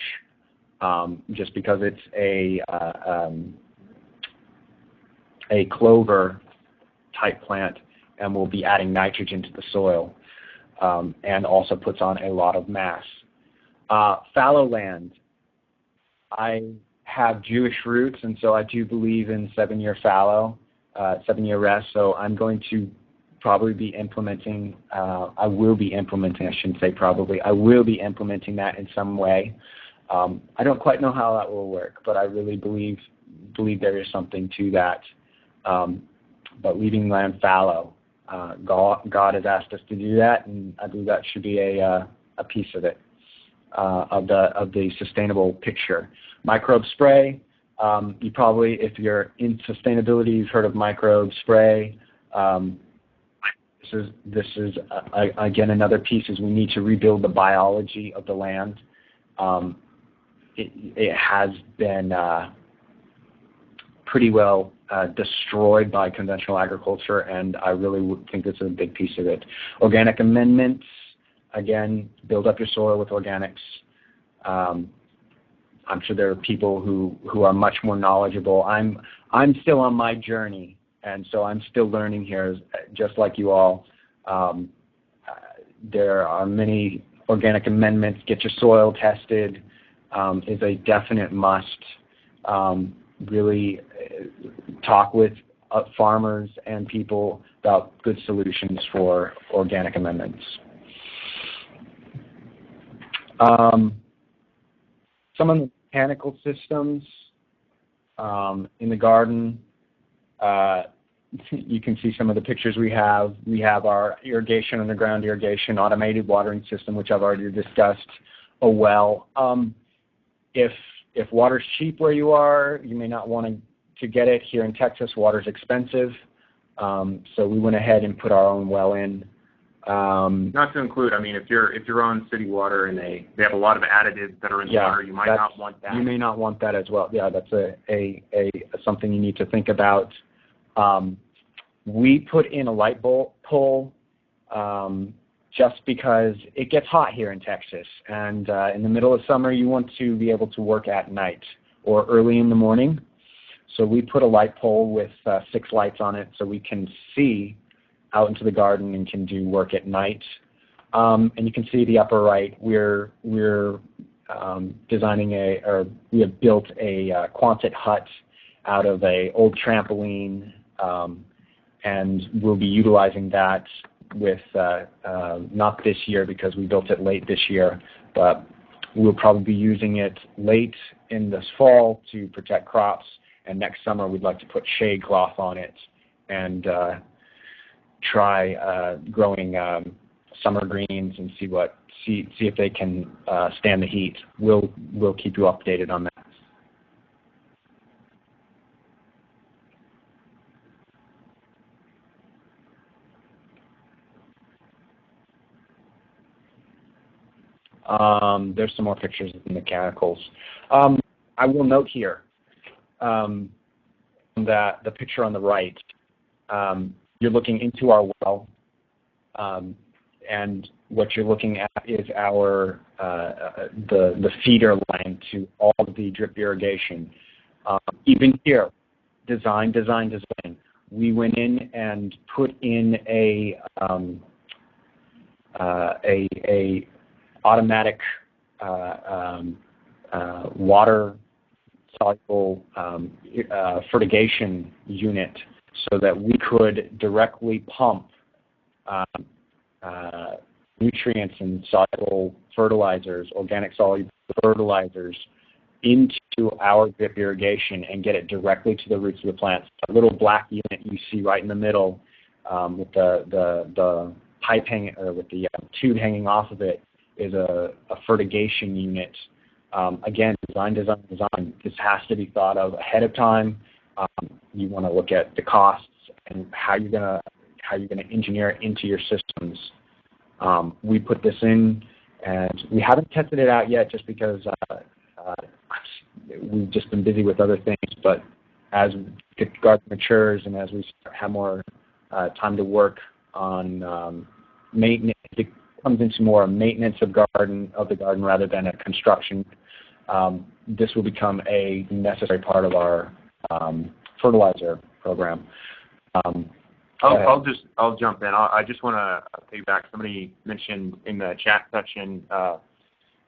just because it's a clover type plant and will be adding nitrogen to the soil, and also puts on a lot of mass. Fallow land, I have Jewish roots, and so I do believe in 7-year fallow, 7-year rest, so I'm going to probably be implementing, I will be implementing that in some way. I don't quite know how that will work, but I really believe there is something to that. But leaving land fallow, God has asked us to do that, and I believe that should be a piece of it, of the sustainable picture. Microbe spray, you probably, if you're in sustainability, you've heard of microbe spray. This is again another piece is we need to rebuild the biology of the land. It has been pretty well destroyed by conventional agriculture, and I really would think this is a big piece of it. Organic amendments, again, build up your soil with organics. I'm sure there are people who are much more knowledgeable. I'm still on my journey, and so I'm still learning here, just like you all. There are many organic amendments. Get your soil tested is a definite must. Really talk with farmers and people about good solutions for organic amendments. Some of the mechanical systems in the garden, you can see some of the pictures we have. We have our irrigation, underground irrigation, automated watering system, which I've already discussed, a well. If water's cheap where you are, you may not want to get it. Here in Texas, water's expensive, so we went ahead and put our own well in. Not to include, I mean, if you're on city water and they have a lot of additives that are in the water, you might not want that. You may not want that as well. Yeah, that's a something you need to think about. We put in a light bulb pole just because it gets hot here in Texas, and in the middle of summer you want to be able to work at night or early in the morning. So we put a light pole with 6 lights on it so we can see out into the garden and can do work at night. And you can see the upper right, we're designing we have built a Quonset hut out of a old trampoline, and we'll be utilizing that with, not this year because we built it late this year, but we'll probably be using it late in this fall to protect crops, and next summer we'd like to put shade cloth on it and try growing summer greens and see if they can stand the heat. We'll keep you updated on that. There's some more pictures of the mechanicals. I will note here that the picture on the right, you're looking into our well, and what you're looking at is our the feeder line to all of the drip irrigation. Even here, design. We went in and put in a automatic water soluble fertigation unit so that we could directly pump nutrients and soluble fertilizers, organic soluble fertilizers, into our drip irrigation and get it directly to the roots of the plants. A little black unit you see right in the middle with the pipe hanging, or with the tube hanging off of it, is a fertigation unit. Again, design. This has to be thought of ahead of time. You want to look at the costs and how you're gonna engineer it into your systems. We put this in, and we haven't tested it out yet, just because we've just been busy with other things. But as the garden matures and as we have more time to work on maintenance, it comes into more maintenance of the garden rather than a construction. This will become a necessary part of our fertilizer program. I'll jump in. I just want to piggyback. Somebody mentioned in the chat section,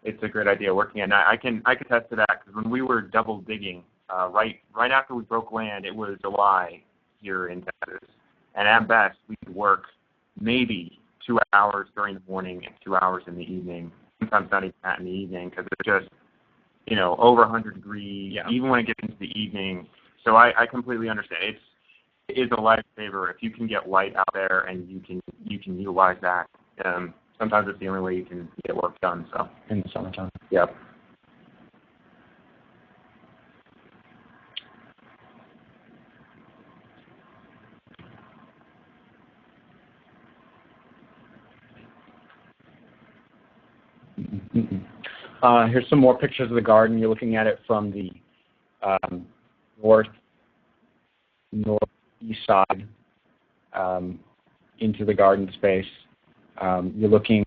it's a great idea working at night. I can attest to that, because when we were double digging, right after we broke land, it was July here in Texas, and at best we could work maybe 2 hours during the morning and 2 hours in the evening. Sometimes not even that in the evening, because it's just over 100 degrees, even when it gets into the evening. So I completely understand. It is a lifesaver if you can get light out there and you can utilize that. Sometimes it's the only way you can get work done. So in the summertime. Yep. Here's some more pictures of the garden. You're looking at it from the northeast side into the garden space. You're looking,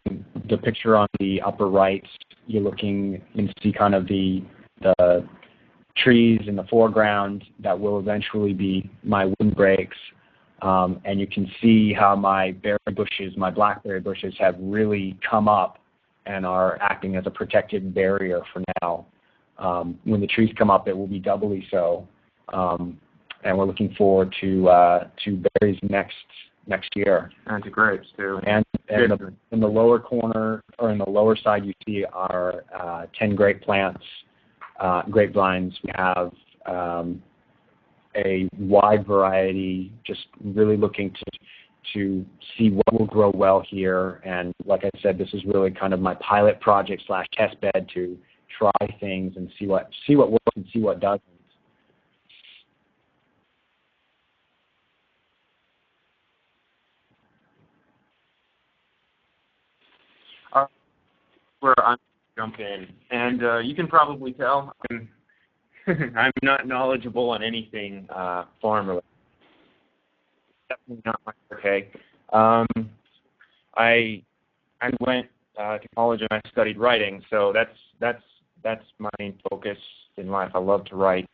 the picture on the upper right, you can see kind of the trees in the foreground that will eventually be my windbreaks. And you can see how my blackberry bushes have really come up and are acting as a protected barrier for now. When the trees come up, it will be doubly so. And we're looking forward to berries next year. And to grapes too. And in the lower corner, or in the lower side, you see our 10 grape plants, grapevines. We have a wide variety, just really looking to see what will grow well here. And like I said, this is really kind of my pilot project / test bed to try things and see what works and see what doesn't. Where I'm jump in, and you can probably tell I'm not knowledgeable on anything farm related. Definitely not my forte. I went to college and I studied writing, so that's my main focus in life. I love to write.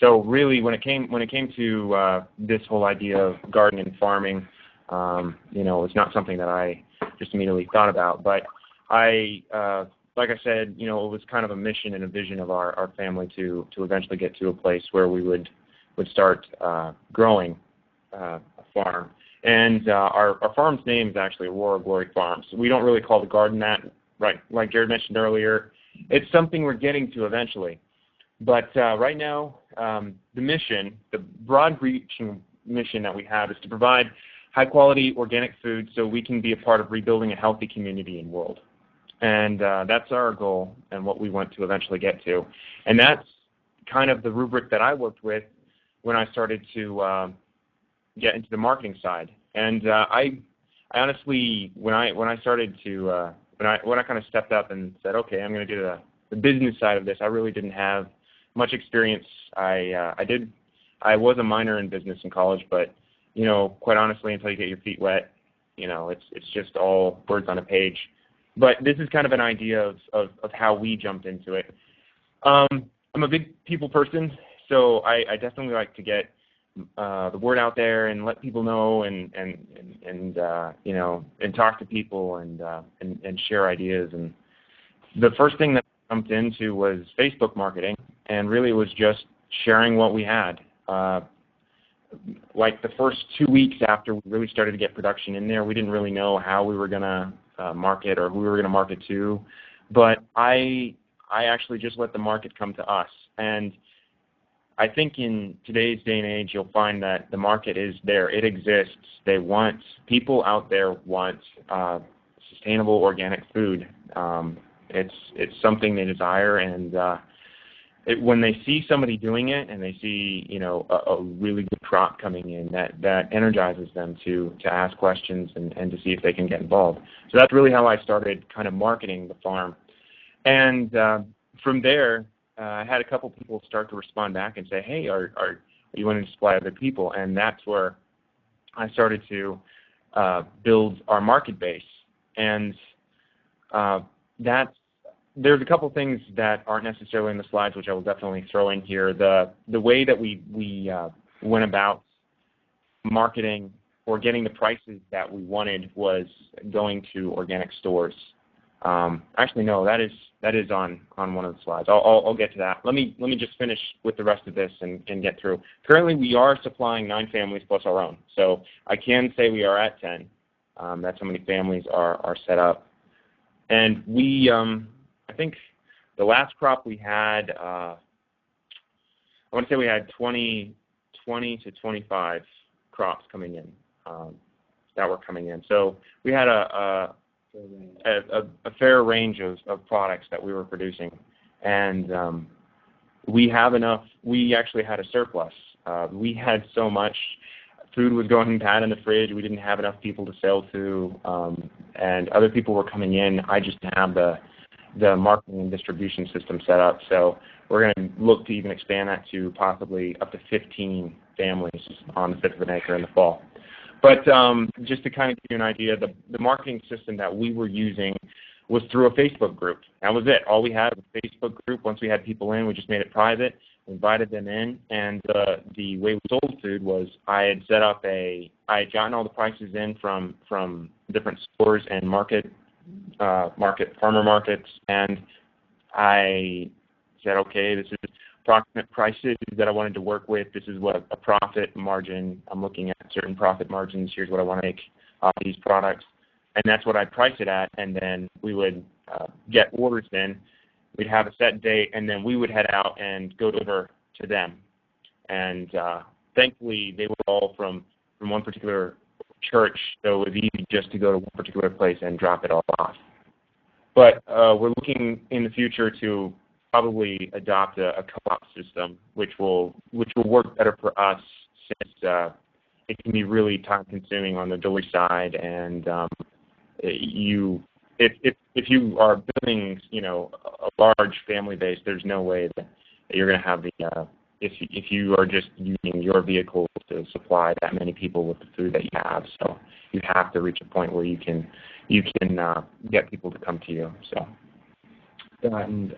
So really, when it came to this whole idea of gardening and farming, it's not something that I just immediately thought about. But like I said, it was kind of a mission and a vision of our family to eventually get to a place where we would start growing a farm. And our farm's name is actually Aurora Glory Farms. We don't really call the garden that, right? Like Gerred mentioned earlier, it's something we're getting to eventually. But right now, the mission, the broad-reaching mission that we have, is to provide high-quality organic food so we can be a part of rebuilding a healthy community and world. And that's our goal and what we want to eventually get to. And that's kind of the rubric that I worked with when I started to get into the marketing side. And I honestly, when I started to when I kind of stepped up and said, okay, I'm going to do the business side of this, I really didn't have much experience. I was a minor in business in college, but quite honestly, until you get your feet wet, it's just all words on a page. But this is kind of an idea of how we jumped into it. I'm a big people person, so I definitely like to get the word out there and let people know and talk to people and share ideas. And the first thing that I jumped into was Facebook marketing, and really it was just sharing what we had. Like the first 2 weeks after we really started to get production in there, we didn't really know how we were going to market or who we were going to market to, but I actually just let the market come to us. And I think in today's day and age, you'll find that the market is there. It exists. People out there want sustainable organic food. It's something they desire, and when they see somebody doing it and they see a really good crop coming in, that energizes them to ask questions and to see if they can get involved. So that's really how I started kind of marketing the farm. And from there, I had a couple people start to respond back and say, hey, are you wanting to supply other people? And that's where I started to build our market base. And there's a couple things that aren't necessarily in the slides, which I will definitely throw in here. The way that we went about marketing or getting the prices that we wanted was going to organic stores. Actually, no, that is on one of the slides. I'll get to that. Let me just finish with the rest of this and get through. Currently, we are supplying 9 families plus our own, so I can say we are at 10. That's how many families are set up, and we I think the last crop we had, I want to say we had 20 to 25 crops coming in that were coming in. So we had a fair range of products that we were producing, and we have enough. We actually had a surplus. We had so much food was going bad in the fridge. We didn't have enough people to sell to, and other people were coming in. I just didn't have the marketing and distribution system set up. So we're going to look to even expand that to possibly up to 15 families on the 5th of an acre in the fall. But just to kind of give you an idea, the marketing system that we were using was through a Facebook group. That was it. All we had was a Facebook group. Once we had people in, we just made it private, invited them in, and the way we sold food was I had gotten all the prices in from different stores and farmer markets, and I said, okay, this is approximate prices that I wanted to work with. This is what a profit margin, I'm looking at certain profit margins. Here's what I want to make off these products. And that's what I'd price it at, and then we would get orders in. We'd have a set date, and then we would head out and go deliver to them. And thankfully, they were all from one particular church, so it was easy just to go to one particular place and drop it all off. But we're looking in the future to probably adopt a co-op system, which will work better for us, since it can be really time-consuming on the delivery side, and if you are building a large family base, there's no way that you're going to have if you are just using your vehicle to supply that many people with the food that you have. So you have to reach a point where you can get people to come to you. So and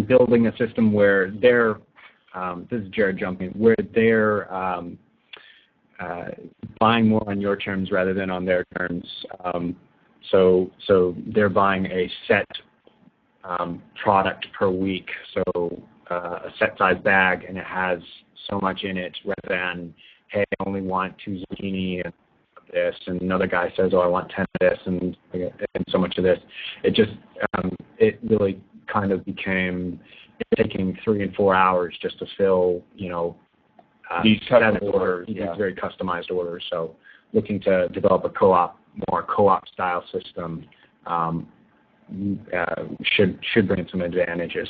building a system where they're this is Gerred jumping, where they're buying more on your terms rather than on their terms. So they're buying a set product per week, so a set size bag, and it has so much in it, rather than, hey, I only want 2 zucchini and this, and another guy says, oh, I want 10 of this and so much of this. It just it really kind of became taking 3 and 4 hours just to fill these orders, these very customized orders. So looking to develop a more co-op style system should bring some advantages.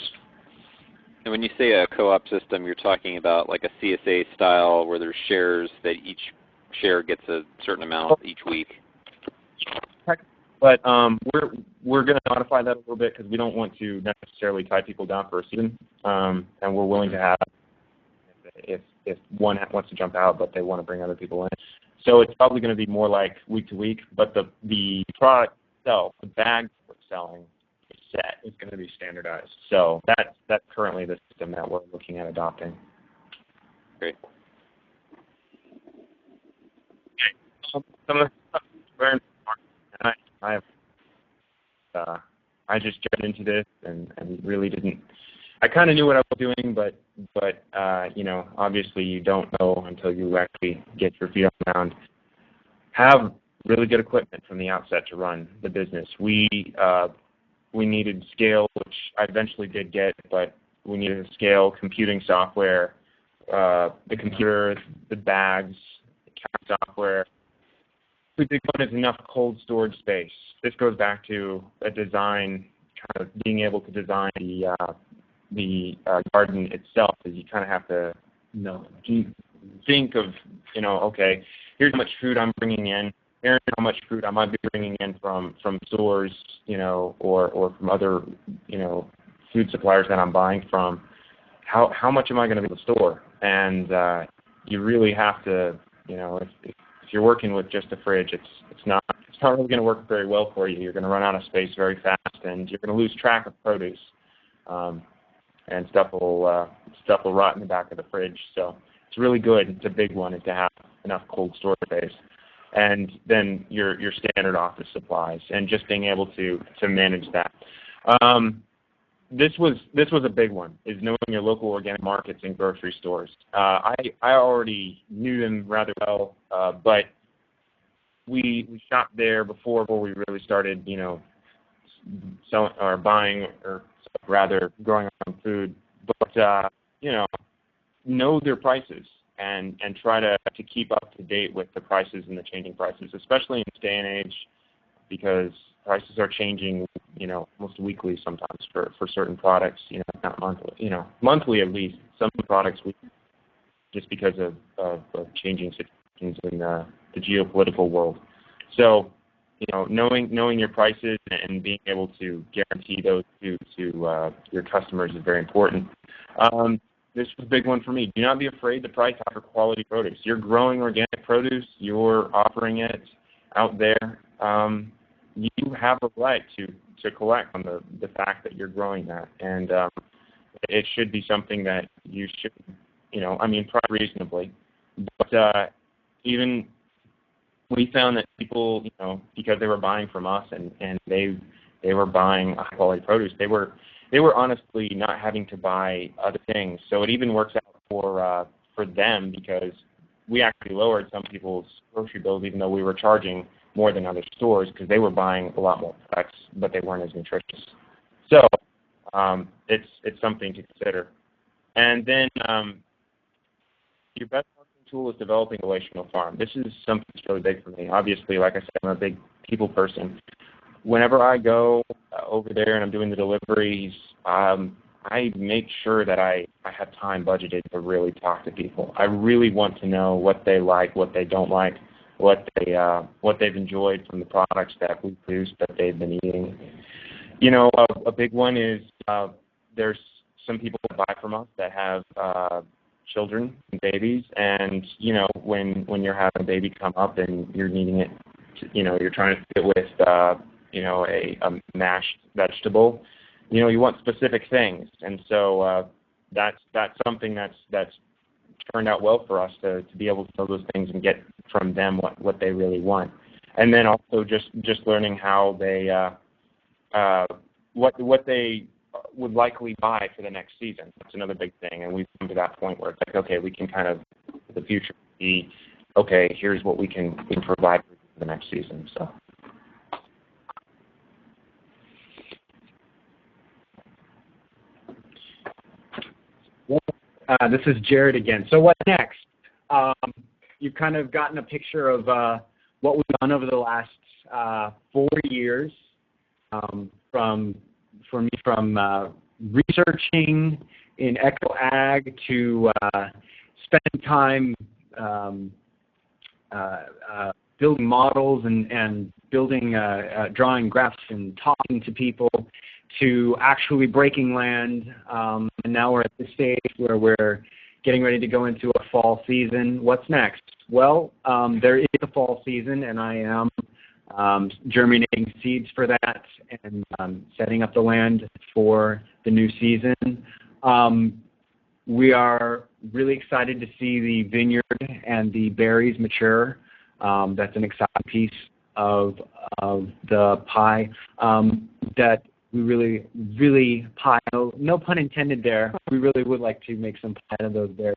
And when you say a co-op system, you're talking about like a CSA style where there's shares that each share gets a certain amount each week. But we're going to modify that a little bit because we don't want to necessarily tie people down for a season, and we're willing to have if one wants to jump out, but they want to bring other people in. So it's probably going to be more like week to week, but the product itself, the bag we're selling, is set. It's going to be standardized. So that's currently the system that we're looking at adopting. Great. Okay. Some of the stuff is very important. I just jumped into this and really didn't. I kind of knew what I was doing, but obviously you don't know until you actually get your feet on the ground. Have really good equipment from the outset to run the business. We needed scale, which I eventually did get, but we need to scale computing software, the computer, the bags, the CAD software. The big one is enough cold storage space. This goes back to a design, kind of being able to design the garden itself. Is you kind of have to think of, okay, here's how much food I'm bringing in. Here's how much food I might be bringing in from stores, or from other, food suppliers that I'm buying from. How much am I going to be able to store? And you really have to, if you're working with just a fridge, it's not really going to work very well for you. You're going to run out of space very fast, and you're going to lose track of produce, and stuff will rot in the back of the fridge. So it's really good. It's a big one, is to have enough cold storage space, and then your standard office supplies, and just being able to manage that. This was a big one, is knowing your local organic markets and grocery stores. I already knew them rather well, but we shopped there before we really started, selling or buying, or rather growing our own food. But know their prices and try to keep up to date with the prices and the changing prices, especially in this day and age, because prices are changing, almost weekly sometimes for certain products, not monthly, monthly at least. Some products just because of changing situations in the geopolitical world. So, knowing your prices and being able to guarantee those to your customers is very important. This was a big one for me. Do not be afraid to price out for quality produce. You're growing organic produce. You're offering it out there. You have a right to collect on the fact that you're growing that, and it should be something that you should, price reasonably. But even we found that people, because they were buying from us and they were buying high quality produce, they were honestly not having to buy other things. So it even works out for them, because we actually lowered some people's grocery bills, even though we were charging more than other stores, because they were buying a lot more products, but they weren't as nutritious. So it's something to consider. And then your best marketing tool is developing a relational farm. This is something that's really big for me. Obviously, like I said, I'm a big people person. Whenever I go over there and I'm doing the deliveries, I make sure that I have time budgeted to really talk to people. I really want to know what they like, what they don't like, what they've enjoyed from the products that we produce, that they've been eating. A big one is there's some people that buy from us that have children and babies, and when you're having a baby come up and you're needing it, you're trying to fit with a mashed vegetable, you want specific things, and so that's something that's turned out well for us to be able to know those things and get from them what they really want. And then also just learning how they what they would likely buy for the next season. That's another big thing, and we've come to that point where it's like, okay, we can kind of, for the future, be, okay, here's what we can provide for the next season. So. This is Gerred again. So what next? You've kind of gotten a picture of what we've done over the last 4 years, from researching in eco ag to spending time building models and building drawing graphs and talking to people, to actually breaking land, and now we're at the stage where we're getting ready to go into a fall season. What's next? Well, there is a fall season, and I am germinating seeds for that and setting up the land for the new season. We are really excited to see the vineyard and the berries mature. That's an exciting piece of the pie that we really pie, no pun intended there, we really would like to make some pie out of those berries.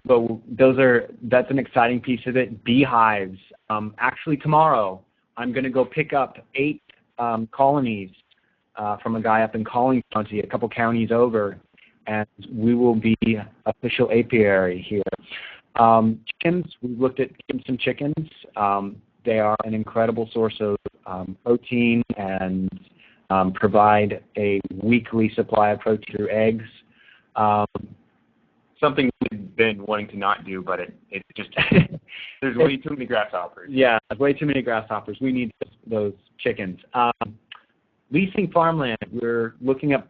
But that's an exciting piece of it. Beehives. Actually tomorrow I'm going to go pick up 8 colonies from a guy up in Collin County, a couple counties over, and we will be official apiary here. Chickens, we've looked at some chickens. They are an incredible source of protein and provide a weekly supply of protein through eggs. Something we've been wanting to not do, but it just there's way too many grasshoppers. Yeah, way too many grasshoppers. We need those chickens. Leasing farmland, we're looking at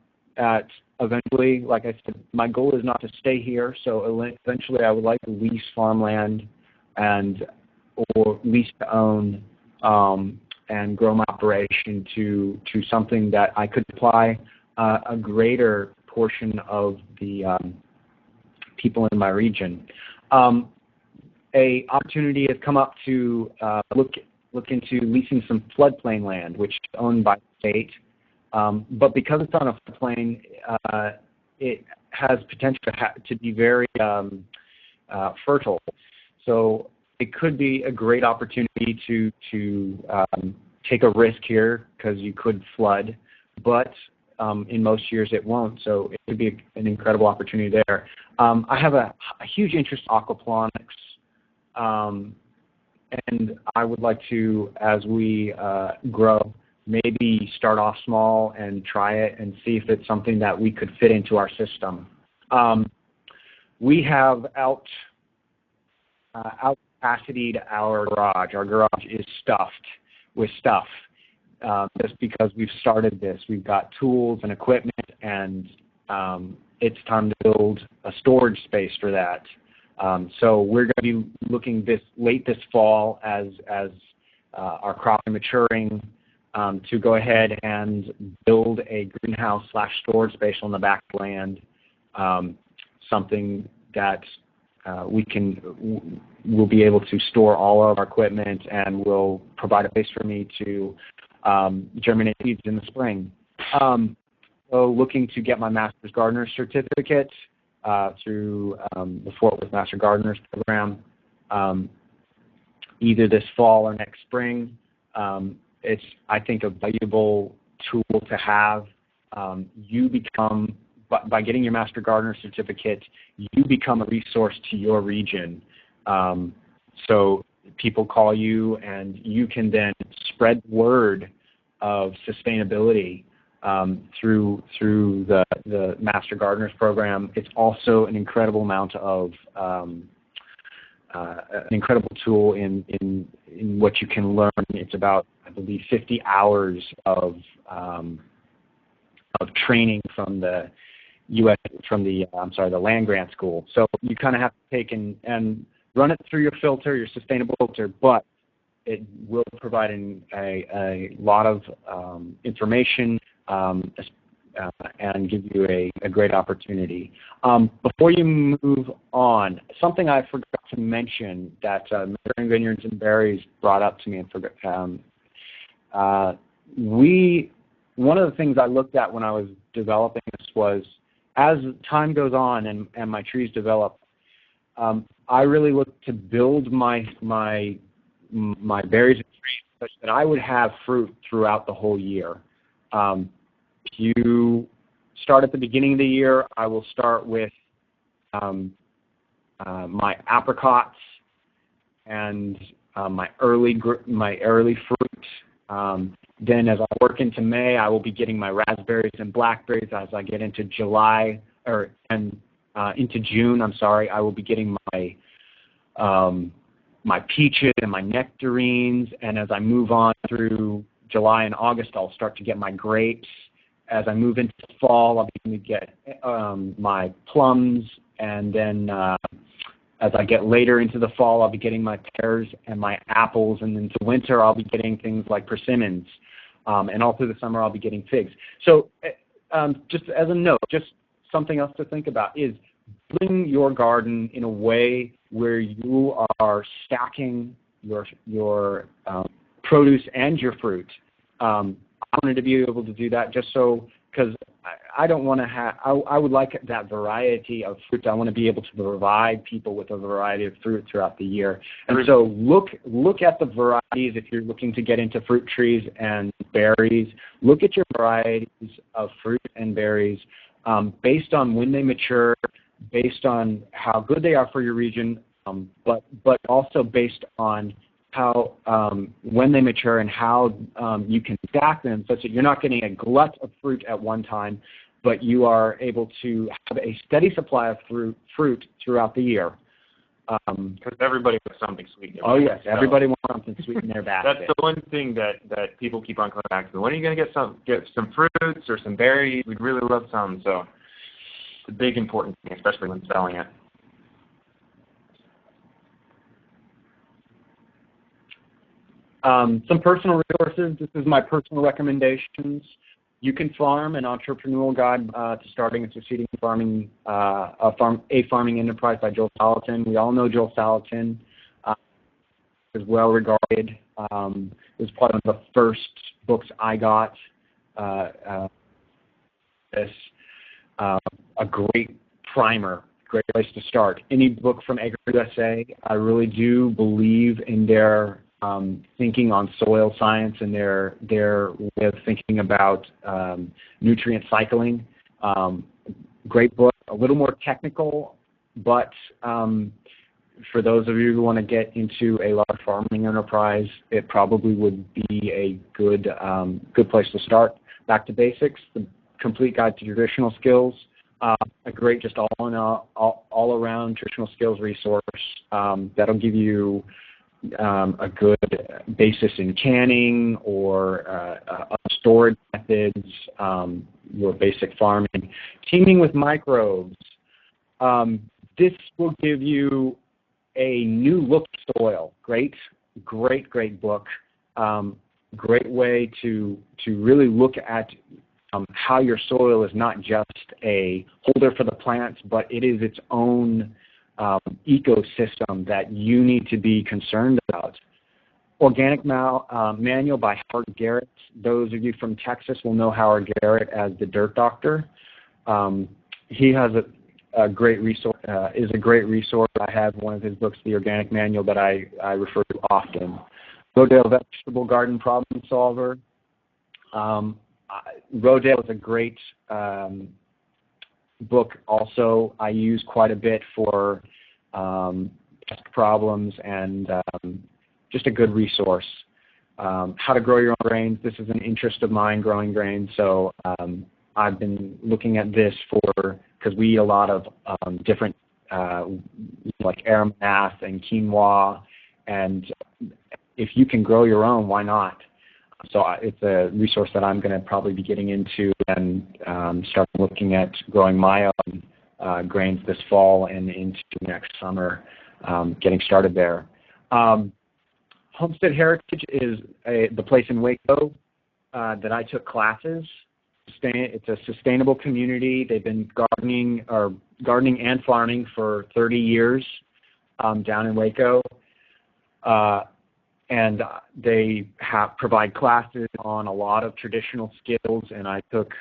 eventually, like I said, my goal is not to stay here, so eventually I would like to lease farmland or lease to own and grow my operation to something that I could apply a greater portion of the people in my region. A opportunity has come up to look into leasing some floodplain land, which is owned by the state. But because it's on a floodplain, it has potential to be very fertile. So it could be a great opportunity to take a risk here because you could flood, but in most years it won't. So it could be an incredible opportunity there. I have a huge interest in aquaponics, and I would like to, as we grow, maybe start off small and try it and see if it's something that we could fit into our system. We have out capacitated our garage. Our garage is stuffed with stuff just because we've started this. We've got tools and equipment, and it's time to build a storage space for that. So we're going to be looking late this fall as our crop is maturing to go ahead and build a greenhouse/storage space on the back land, something that we'll be able to store all of our equipment and will provide a place for me to germinate seeds in the spring. So looking to get my Master's Gardener certificate through the Fort Worth Master Gardeners program either this fall or next spring. It's, I think, a valuable tool to have. You become, by getting your Master Gardener certificate, you become a resource to your region. So people call you, and you can then spread the word of sustainability through the Master Gardeners program. It's also an incredible amount of an incredible tool in what you can learn. It's about, I believe, 50 hours of training from the the land grant school. So you kind of have to take and run it through your filter, your sustainable filter, but it will provide a lot of information and give you a great opportunity. Before you move on, something I forgot to mention that Measuring Vineyards and Berries brought up to me and forgot. One of the things I looked at when I was developing this was, as time goes on and my trees develop, I really looked to build my berries and trees such that I would have fruit throughout the whole year. If you start at the beginning of the year, I will start with my apricots and my early fruit. Then as I work into May, I will be getting my raspberries and blackberries. As I get into into June, I will be getting my my peaches and my nectarines. And as I move on through July and August, I'll start to get my grapes. As I move into fall, I'll begin to get my plums. And then as I get later into the fall, I'll be getting my pears and my apples. And into winter, I'll be getting things like persimmons. And all through the summer, I'll be getting figs. So just as a note, just something else to think about is building your garden in a way where you are stacking your produce and your fruit. I wanted to be able to do that just so, because I don't want to have, I would like that variety of fruit. I want to be able to provide people with a variety of fruit throughout the year. And so look at the varieties if you're looking to get into fruit trees and berries. Look at your varieties of fruit and berries based on when they mature, based on how good they are for your region, but also based on how when they mature and how you can stack them such that you're not getting a glut of fruit at one time, but you are able to have a steady supply of fruit throughout the year. Because everybody wants something sweet in their Oh basket, yes, everybody wants something sweet in their basket. That's the one thing that people keep on coming back to. When are you going to get some fruits or some berries? We'd really love some. So it's a big important thing, especially when selling it. Some personal resources. This is my personal recommendations. You Can Farm, an entrepreneurial guide to starting and succeeding in farming, a farming enterprise by Joel Salatin. We all know Joel Salatin is well regarded. It was part of the first books I got. A great primer, great place to start. Any book from Agri USA. I really do believe in their thinking on soil science and their way of thinking about nutrient cycling. Great book, a little more technical, but for those of you who want to get into a large farming enterprise, it probably would be a good place to start. Back to Basics, the Complete Guide to Traditional Skills. A great, just all around traditional skills resource that'll give you a good basis in canning or storage methods, your basic farming. Teaming with Microbes. This will give you a new look at soil. Great book. Great way to really look at how your soil is not just a holder for the plants, but it is its own ecosystem that you need to be concerned about. Organic Manual by Howard Garrett. Those of you from Texas will know Howard Garrett as the Dirt Doctor. He has a great resource. Is a great resource. I have one of his books, The Organic Manual, that I refer to often. Rodale Vegetable Garden Problem Solver. Rodale is a great book also I use quite a bit for pest problems and just a good resource. How to grow your own grains. This is an interest of mine, growing grains, so I've been looking at this because we eat a lot of different like aramath and quinoa, and if you can grow your own, why not? So it's a resource that I'm going to probably be getting into and start looking at growing my own grains this fall and into next summer, getting started there. Homestead Heritage is the place in Waco that I took classes. It's a sustainable community. They've been gardening and farming for 30 years down in Waco. And they provide classes on a lot of traditional skills, and I took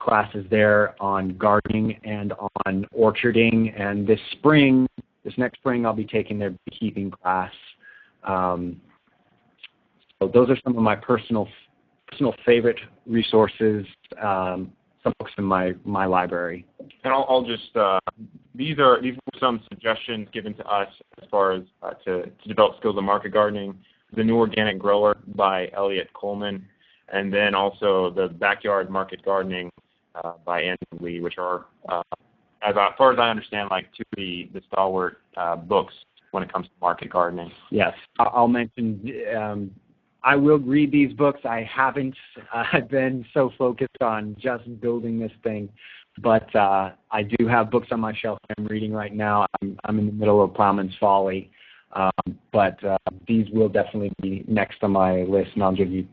classes there on gardening and on orcharding. And this next spring, I'll be taking their beekeeping class. So those are some of my personal favorite resources, some books in my library. And I'll just these were some suggestions given to us as far as to develop skills in market gardening. The New Organic Grower by Elliot Coleman, and then also the Backyard Market Gardening by Andrew Lee, which are, as far as I understand, like two of the stalwart books when it comes to market gardening. Yes, I'll mention. I will read these books. I haven't. I've been so focused on just building this thing, but I do have books on my shelf I'm reading right now. I'm in the middle of Plowman's Folly, but these will definitely be next on my list, and I'll give you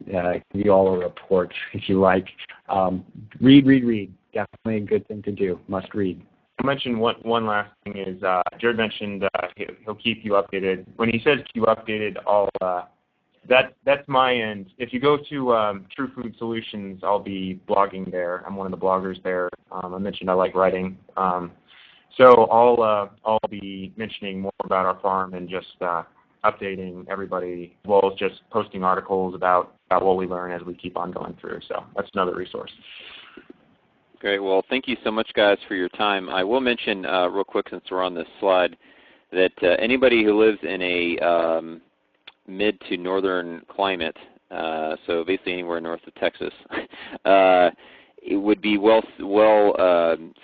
all a report if you like. Read. Definitely a good thing to do. Must read. I'll mention one last thing is Gerred mentioned he'll keep you updated. When he says keep you updated, that's my end. If you go to True Food Solutions, I'll be blogging there. I'm one of the bloggers there. I mentioned I like writing. So I'll be mentioning more about our farm and just updating everybody, as well as just posting articles about what we learn as we keep on going through. So that's another resource. Great. Well, thank you so much, guys, for your time. I will mention real quick, since we're on this slide, that anybody who lives in a mid to northern climate, so basically anywhere north of Texas, it would be well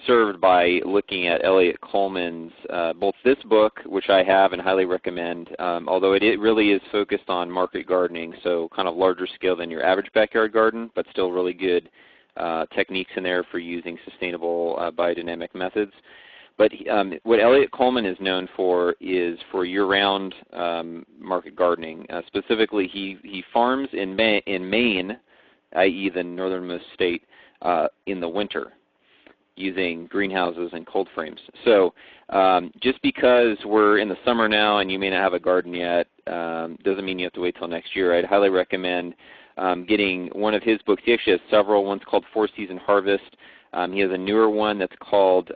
served by looking at Elliot Coleman's both this book, which I have and highly recommend, although it really is focused on market gardening, so kind of larger scale than your average backyard garden, but still really good techniques in there for using sustainable biodynamic methods. But what Elliot Coleman is known for is for year-round market gardening. Specifically, he farms in Maine, i.e. the northernmost state, in the winter using greenhouses and cold frames. So just because we're in the summer now and you may not have a garden yet doesn't mean you have to wait till next year. I'd highly recommend getting one of his books. He actually has several. One's called 4-Season Harvest. He has a newer one that's called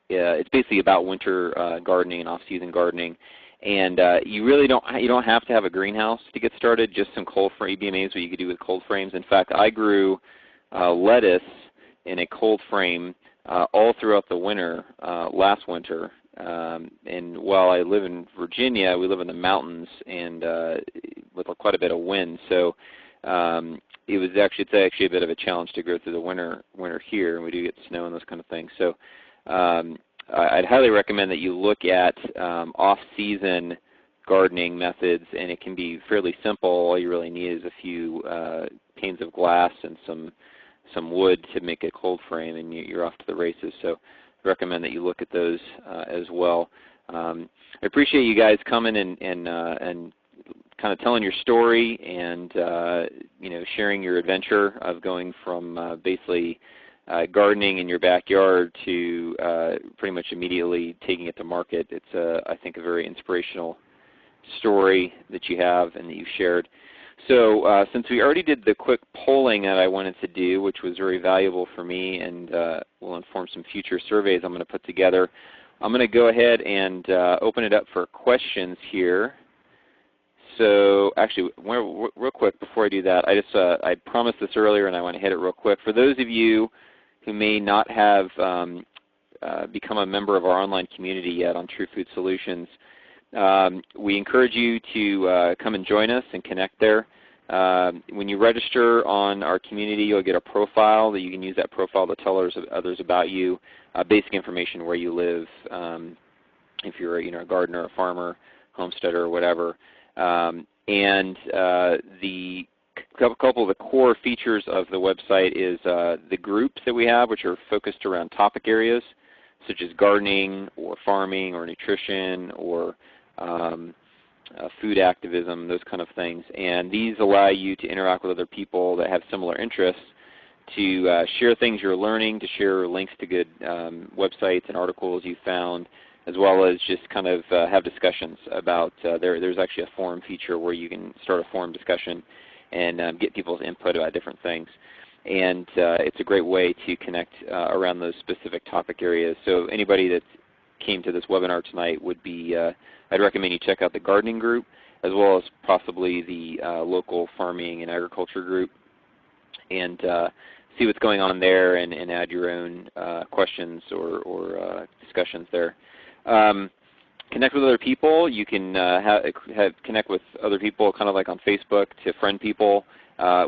it's basically about winter gardening and off-season gardening. And you don't have to have a greenhouse to get started. Just some cold frame EBMA is what you could do with cold frames. In fact, I grew lettuce in a cold frame all throughout the winter last winter. And while I live in Virginia, we live in the mountains and with quite a bit of wind. So it's actually a bit of a challenge to go through the winter here, and we do get snow and those kind of things. So I'd highly recommend that you look at off-season gardening methods, and it can be fairly simple. All you really need is a few panes of glass and some wood to make a cold frame, and you're off to the races. So I recommend that you look at those as well. I appreciate you guys coming and kind of telling your story and sharing your adventure of going from basically gardening in your backyard to pretty much immediately taking it to market. It's, I think, a very inspirational story that you have and that you shared. So since we already did the quick polling that I wanted to do, which was very valuable for me and will inform some future surveys I'm going to put together, I'm going to go ahead and open it up for questions here. So actually, real quick before I do that, I promised this earlier and I want to hit it real quick. For those of you who may not have become a member of our online community yet on True Food Solutions, we encourage you to come and join us and connect there. When you register on our community, you'll get a profile that you can use that profile to tell others about you, basic information where you live, if you're a gardener, a farmer, homesteader, or whatever. And the couple of the core features of the website is the groups that we have, which are focused around topic areas such as gardening or farming or nutrition or food activism, those kind of things. And these allow you to interact with other people that have similar interests, to share things you're learning, to share links to good websites and articles you found, as well as just kind of have discussions about, there's actually a forum feature where you can start a forum discussion and get people's input about different things. And it's a great way to connect around those specific topic areas. So anybody that came to this webinar tonight would be, I'd recommend you check out the gardening group, as well as possibly the local farming and agriculture group, and see what's going on there and add your own questions or discussions there. Connect with other people. You can connect with other people kind of like on Facebook to friend people,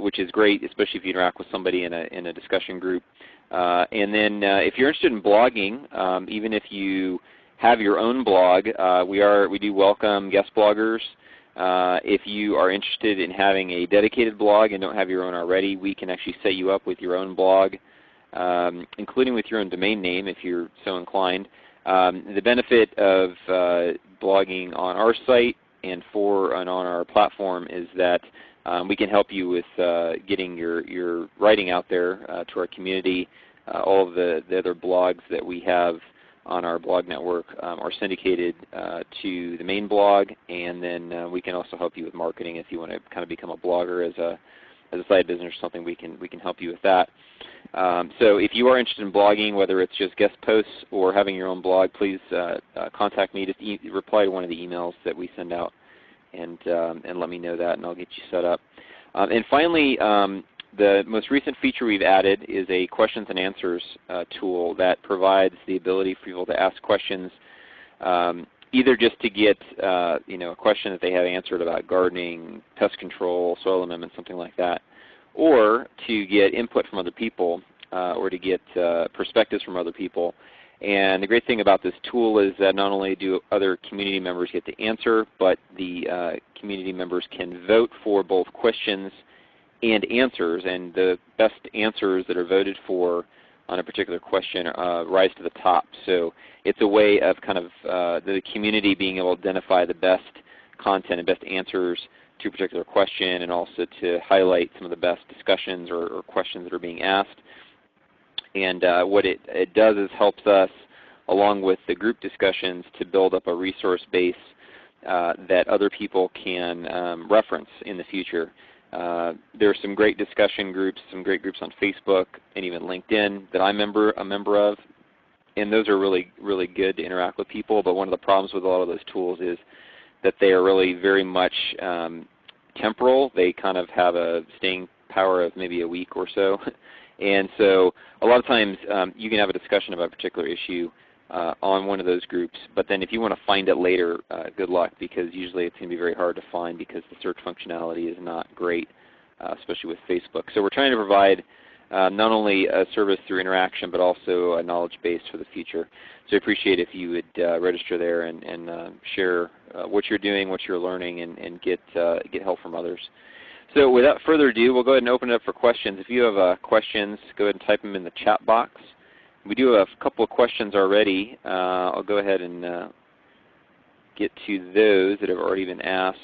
which is great, especially if you interact with somebody in a discussion group. And then if you're interested in blogging, even if you have your own blog, we do welcome guest bloggers. If you are interested in having a dedicated blog and don't have your own already, we can actually set you up with your own blog, including with your own domain name if you're so inclined. The benefit of blogging on our site and on our platform is that we can help you with getting your writing out there to our community. All of the other blogs that we have on our blog network are syndicated to the main blog, and then we can also help you with marketing if you want to kind of become a blogger as a side business or something. We can help you with that. So if you are interested in blogging, whether it's just guest posts or having your own blog, please contact me. Just reply to one of the emails that we send out, and let me know that, and I'll get you set up. And finally, the most recent feature we've added is a questions and answers tool that provides the ability for people to ask questions, either just to get a question that they have answered about gardening, pest control, soil amendment, something like that, or to get input from other people, or to get perspectives from other people. And the great thing about this tool is that not only do other community members get to answer, but the community members can vote for both questions and answers, and the best answers that are voted for on a particular question rise to the top. So it's a way of kind of the community being able to identify the best content and best answers to a particular question, and also to highlight some of the best discussions or questions that are being asked. And what it does is helps us, along with the group discussions, to build up a resource base that other people can reference in the future. There are some great discussion groups, some great groups on Facebook and even LinkedIn that I'm a member of, and those are really, really good to interact with people. But one of the problems with a lot of those tools is that they are really very much temporal. They kind of have a staying power of maybe a week or so. And so a lot of times you can have a discussion about a particular issue on one of those groups, but then if you want to find it later, good luck, because usually it's going to be very hard to find because the search functionality is not great, especially with Facebook. So we're trying to provide not only a service through interaction, but also a knowledge base for the future. So I appreciate if you would register there and share what you're doing, what you're learning, and get help from others. So without further ado, we'll go ahead and open it up for questions. If you have questions, go ahead and type them in the chat box. We do have a couple of questions already. I'll go ahead and get to those that have already been asked.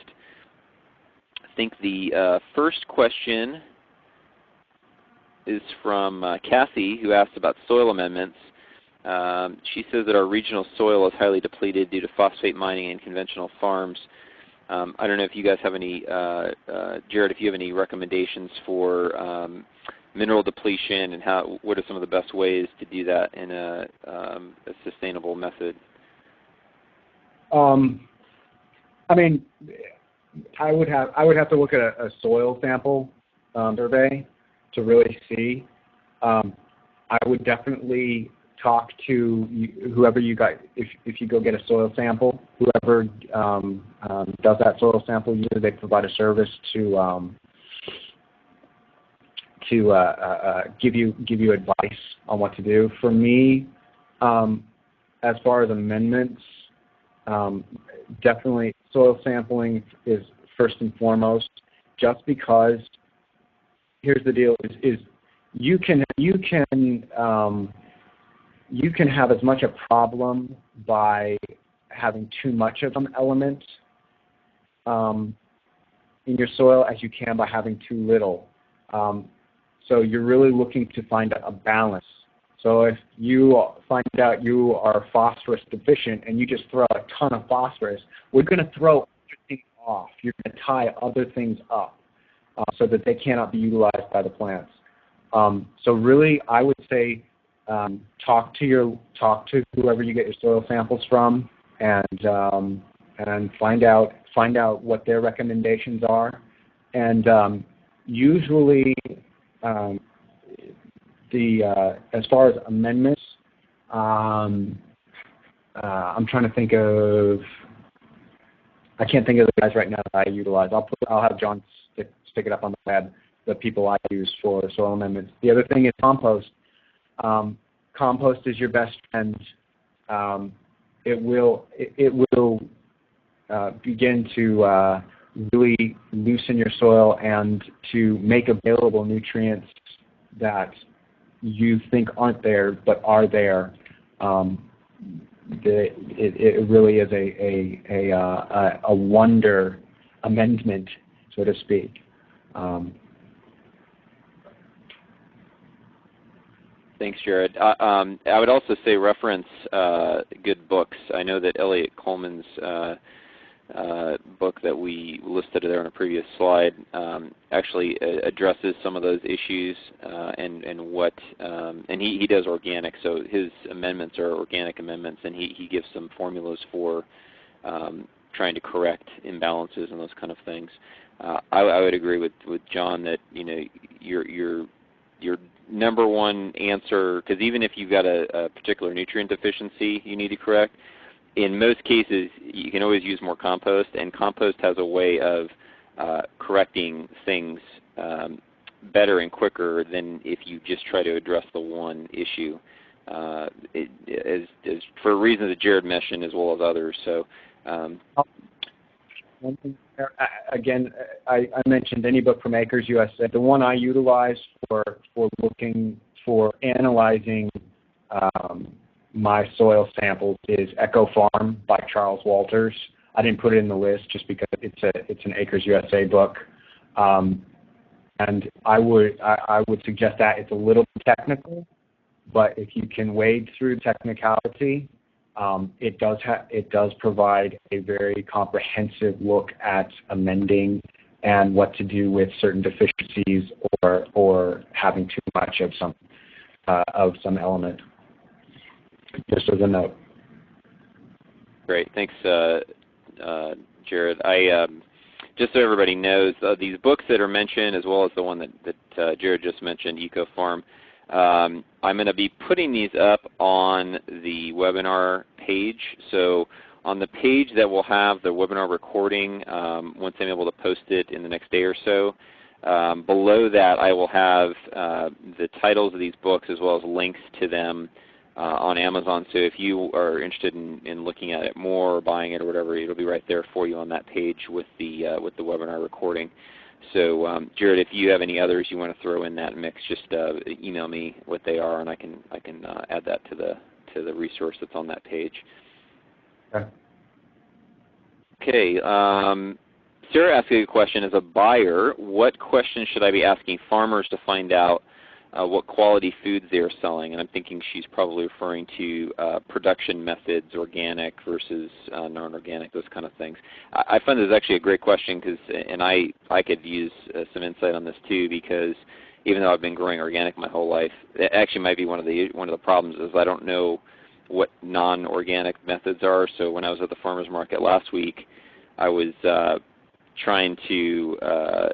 I think the first question is from Kathy, who asked about soil amendments. She says that our regional soil is highly depleted due to phosphate mining and conventional farms. I don't know if you guys have any, Gerred, if you have any recommendations for mineral depletion, and what are some of the best ways to do that in a sustainable method? I mean, I would have to look at a soil sample survey to really see. I would definitely talk to whoever you got, if you go get a soil sample, whoever does that soil sample, usually they provide a service to give you advice on what to do. For me, as far as amendments, definitely soil sampling is first and foremost, just because here's the deal, is you can have as much a problem by having too much of some element in your soil as you can by having too little. So you're really looking to find a balance. So if you find out you are phosphorus deficient and you just throw a ton of phosphorus, we're going to throw other things off. You're going to tie other things up so that they cannot be utilized by the plants. So really, I would say talk to whoever you get your soil samples from, and find out what their recommendations are. And usually, as far as amendments, I'm trying to think of. I can't think of the guys right now that I utilize. I'll have John stick it up on the web. The people I use for soil amendments. The other thing is compost. Compost is your best friend. It will begin to really loosen your soil and to make available nutrients that you think aren't there but are there. It really is a wonder amendment, so to speak. Thanks, Gerred. I would also say reference good books. I know that Elliot Coleman's book that we listed there on a previous slide actually addresses some of those issues and what and he does organic, so his amendments are organic amendments, and he gives some formulas for trying to correct imbalances and those kind of things. I would agree with John that your number one answer, because even if you've got a particular nutrient deficiency you need to correct, in most cases you can always use more compost, and compost has a way of correcting things better and quicker than if you just try to address the one issue, for reasons that Gerred mentioned as well as others. So. One thing, again, I mentioned any book from Acres USA. The one I utilize for looking for analyzing my soil samples is Echo Farm by Charles Walters. I didn't put it in the list just because it's an Acres USA book, and I would suggest that it's a little technical, but if you can wade through technicality, it does provide a very comprehensive look at amending and what to do with certain deficiencies or having too much of some element. Just as a note. Great, thanks, Gerred. Just so everybody knows, these books that are mentioned, as well as the one that Gerred just mentioned, Eco Farm. I'm going to be putting these up on the webinar page. So on the page that will have the webinar recording, once I'm able to post it in the next day or so, below that I will have the titles of these books as well as links to them on Amazon. So if you are interested in looking at it more or buying it or whatever, it'll be right there for you on that page with the webinar recording. So, Gerred, if you have any others you want to throw in that mix, just email me what they are, and I can add that to the resource that's on that page. Okay. Okay. Sarah asked a question. As a buyer, what questions should I be asking farmers to find out what quality foods they are selling? And I'm thinking she's probably referring to production methods, organic versus non-organic, those kind of things. I find this actually a great question, and I could use some insight on this too, because even though I've been growing organic my whole life, it actually might be one of the problems is I don't know what non-organic methods are. So when I was at the farmers market last week, I was trying to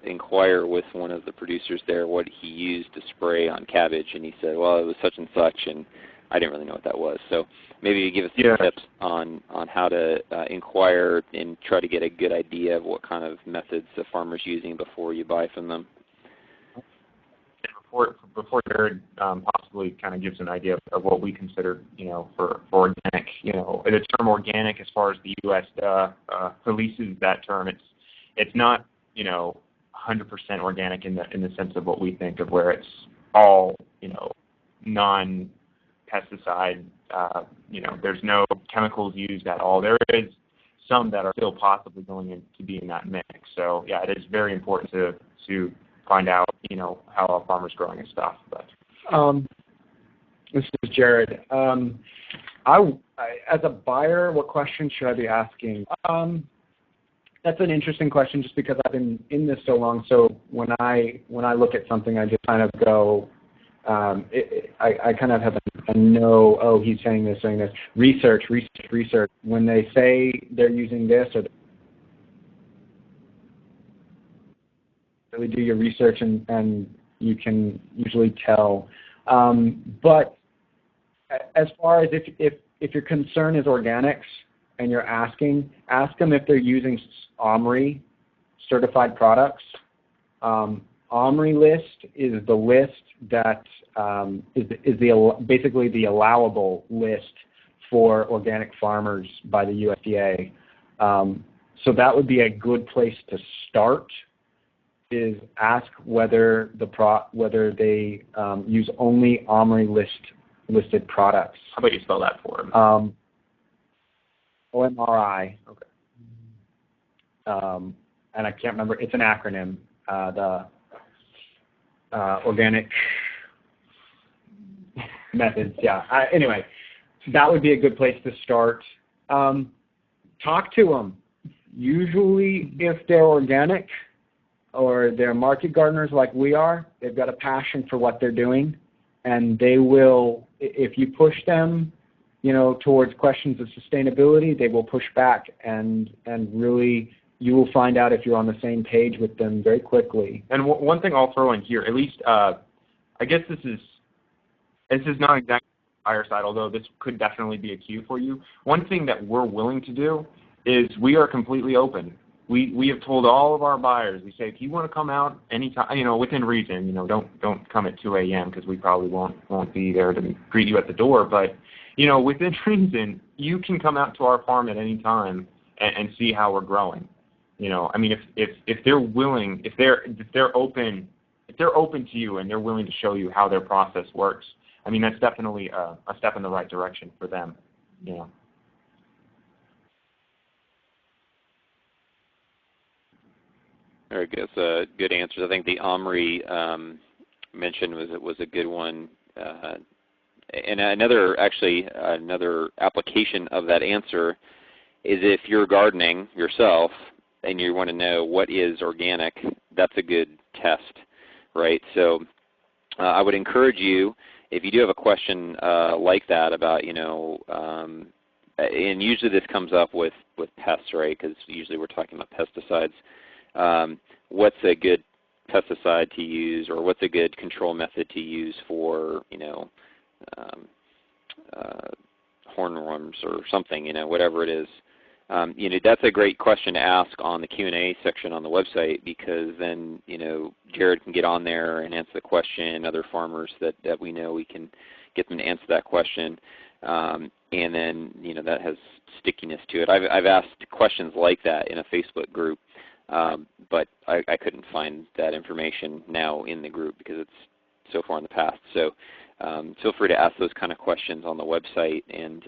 inquire with one of the producers there what he used to spray on cabbage, and he said, well, it was such and such, and I didn't really know what that was. So maybe you give us some tips on how to inquire and try to get a good idea of what kind of methods the farmer's using before you buy from them. Before Gerred possibly kind of gives an idea of what we consider, for organic, the term organic as far as the U.S. Releases that term, it's not, 100% organic in the sense of what we think of, where it's all, non-pesticide, there's no chemicals used at all. There is some that are still possibly going to be in that mix. So yeah, it is very important to find out, how a farmer's growing his stuff. But this is Gerred. As a buyer, what questions should I be asking? That's an interesting question, just because I've been in this so long. So when I look at something, I just kind of go, I kind of have a no. Oh, he's saying this. Research. When they say they're using this, or really do your research, and you can usually tell. But as far as if your concern is organics, and you're ask them if they're using OMRI certified products. OMRI list is the list that is basically the allowable list for organic farmers by the USDA. So that would be a good place to start. Is ask whether they use only OMRI listed products. How about you spell that for them? OMRI. Okay. And I can't remember. It's an acronym. The organic. methods. Yeah. Anyway, that would be a good place to start. Talk to them. Usually, if they're organic or they're market gardeners like we are, they've got a passion for what they're doing, and they will, if you push them, towards questions of sustainability, they will push back, and really you will find out if you're on the same page with them very quickly. And one thing I'll throw in here, at least, I guess this is not exactly buyer side, although this could definitely be a cue for you. One thing that we're willing to do is we are completely open. We have told all of our buyers, we say, if you want to come out anytime, within reason, don't come at 2 a.m. because we probably won't be there to greet you at the door. But, within reason, you can come out to our farm at any time and see how we're growing. If they're willing, if they're open to you and they're willing to show you how their process works, that's definitely a step in the right direction for them. Very good. So good answers. I think the Omri mention was a good one. And another application of that answer is if you're gardening yourself and you want to know what is organic, that's a good test, right? So I would encourage you, if you do have a question like that about, and usually this comes up with pests, right? Because usually we're talking about pesticides. What's a good pesticide to use, or what's a good control method to use for, hornworms or something, whatever it is. That's a great question to ask on the Q&A section on the website, because then, Gerred can get on there and answer the question. Other farmers that we know, we can get them to answer that question. And then, that has stickiness to it. I've asked questions like that in a Facebook group, but I couldn't find that information now in the group because it's so far in the past. So feel free to ask those kind of questions on the website, and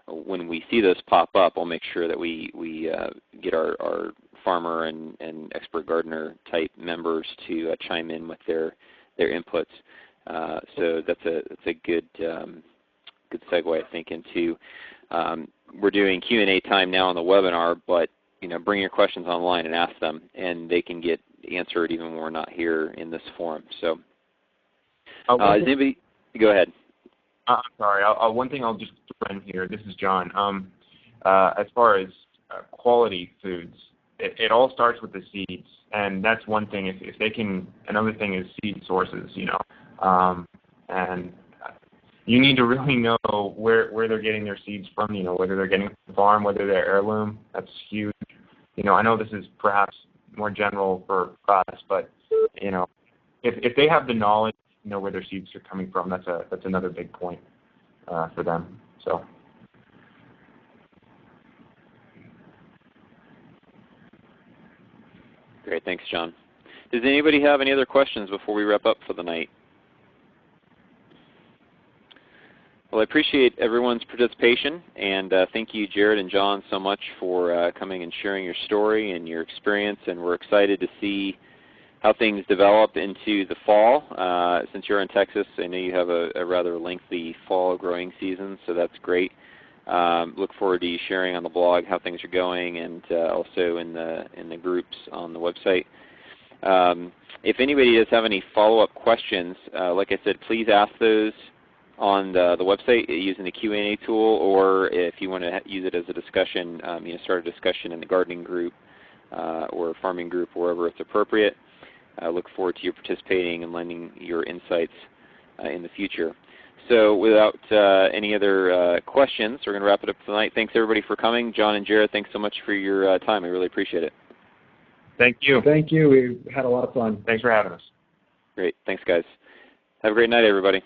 when we see those pop up, I'll make sure that we get our farmer and expert gardener type members to chime in with their inputs. So that's a good segue, I think, into we're doing Q&A time now on the webinar, but bring your questions online and ask them, and they can get answered even when we're not here in this forum. So, is anybody? Go ahead. I'm sorry. One thing I'll just throw in here. This is John. As far as quality foods, it all starts with the seeds, and that's one thing. If they can, another thing is seed sources. And you need to really know where they're getting their seeds from. Whether they're getting from the farm, whether they're heirloom. That's huge. I know this is perhaps more general for us, but if they have the knowledge, where their seeds are coming from, that's another big point for them. So. Great, thanks, John. Does anybody have any other questions before we wrap up for the night? Well, I appreciate everyone's participation, and thank you, Gerred and John, so much for coming and sharing your story and your experience, and we're excited to see how things develop into the fall. Since you're in Texas, I know you have a rather lengthy fall growing season, so that's great. Look forward to you sharing on the blog how things are going, and also in the groups on the website. If anybody does have any follow-up questions, like I said, please ask those on the website using the Q&A tool, or if you want to use it as a discussion, start a discussion in the gardening group or farming group, wherever it's appropriate. I look forward to you participating and lending your insights in the future. So without any other questions, we're going to wrap it up tonight. Thanks everybody for coming. John and Gerred, thanks so much for your time. I really appreciate it. Thank you. Thank you. We had a lot of fun. Thanks for having us. Great. Thanks, guys. Have a great night, everybody.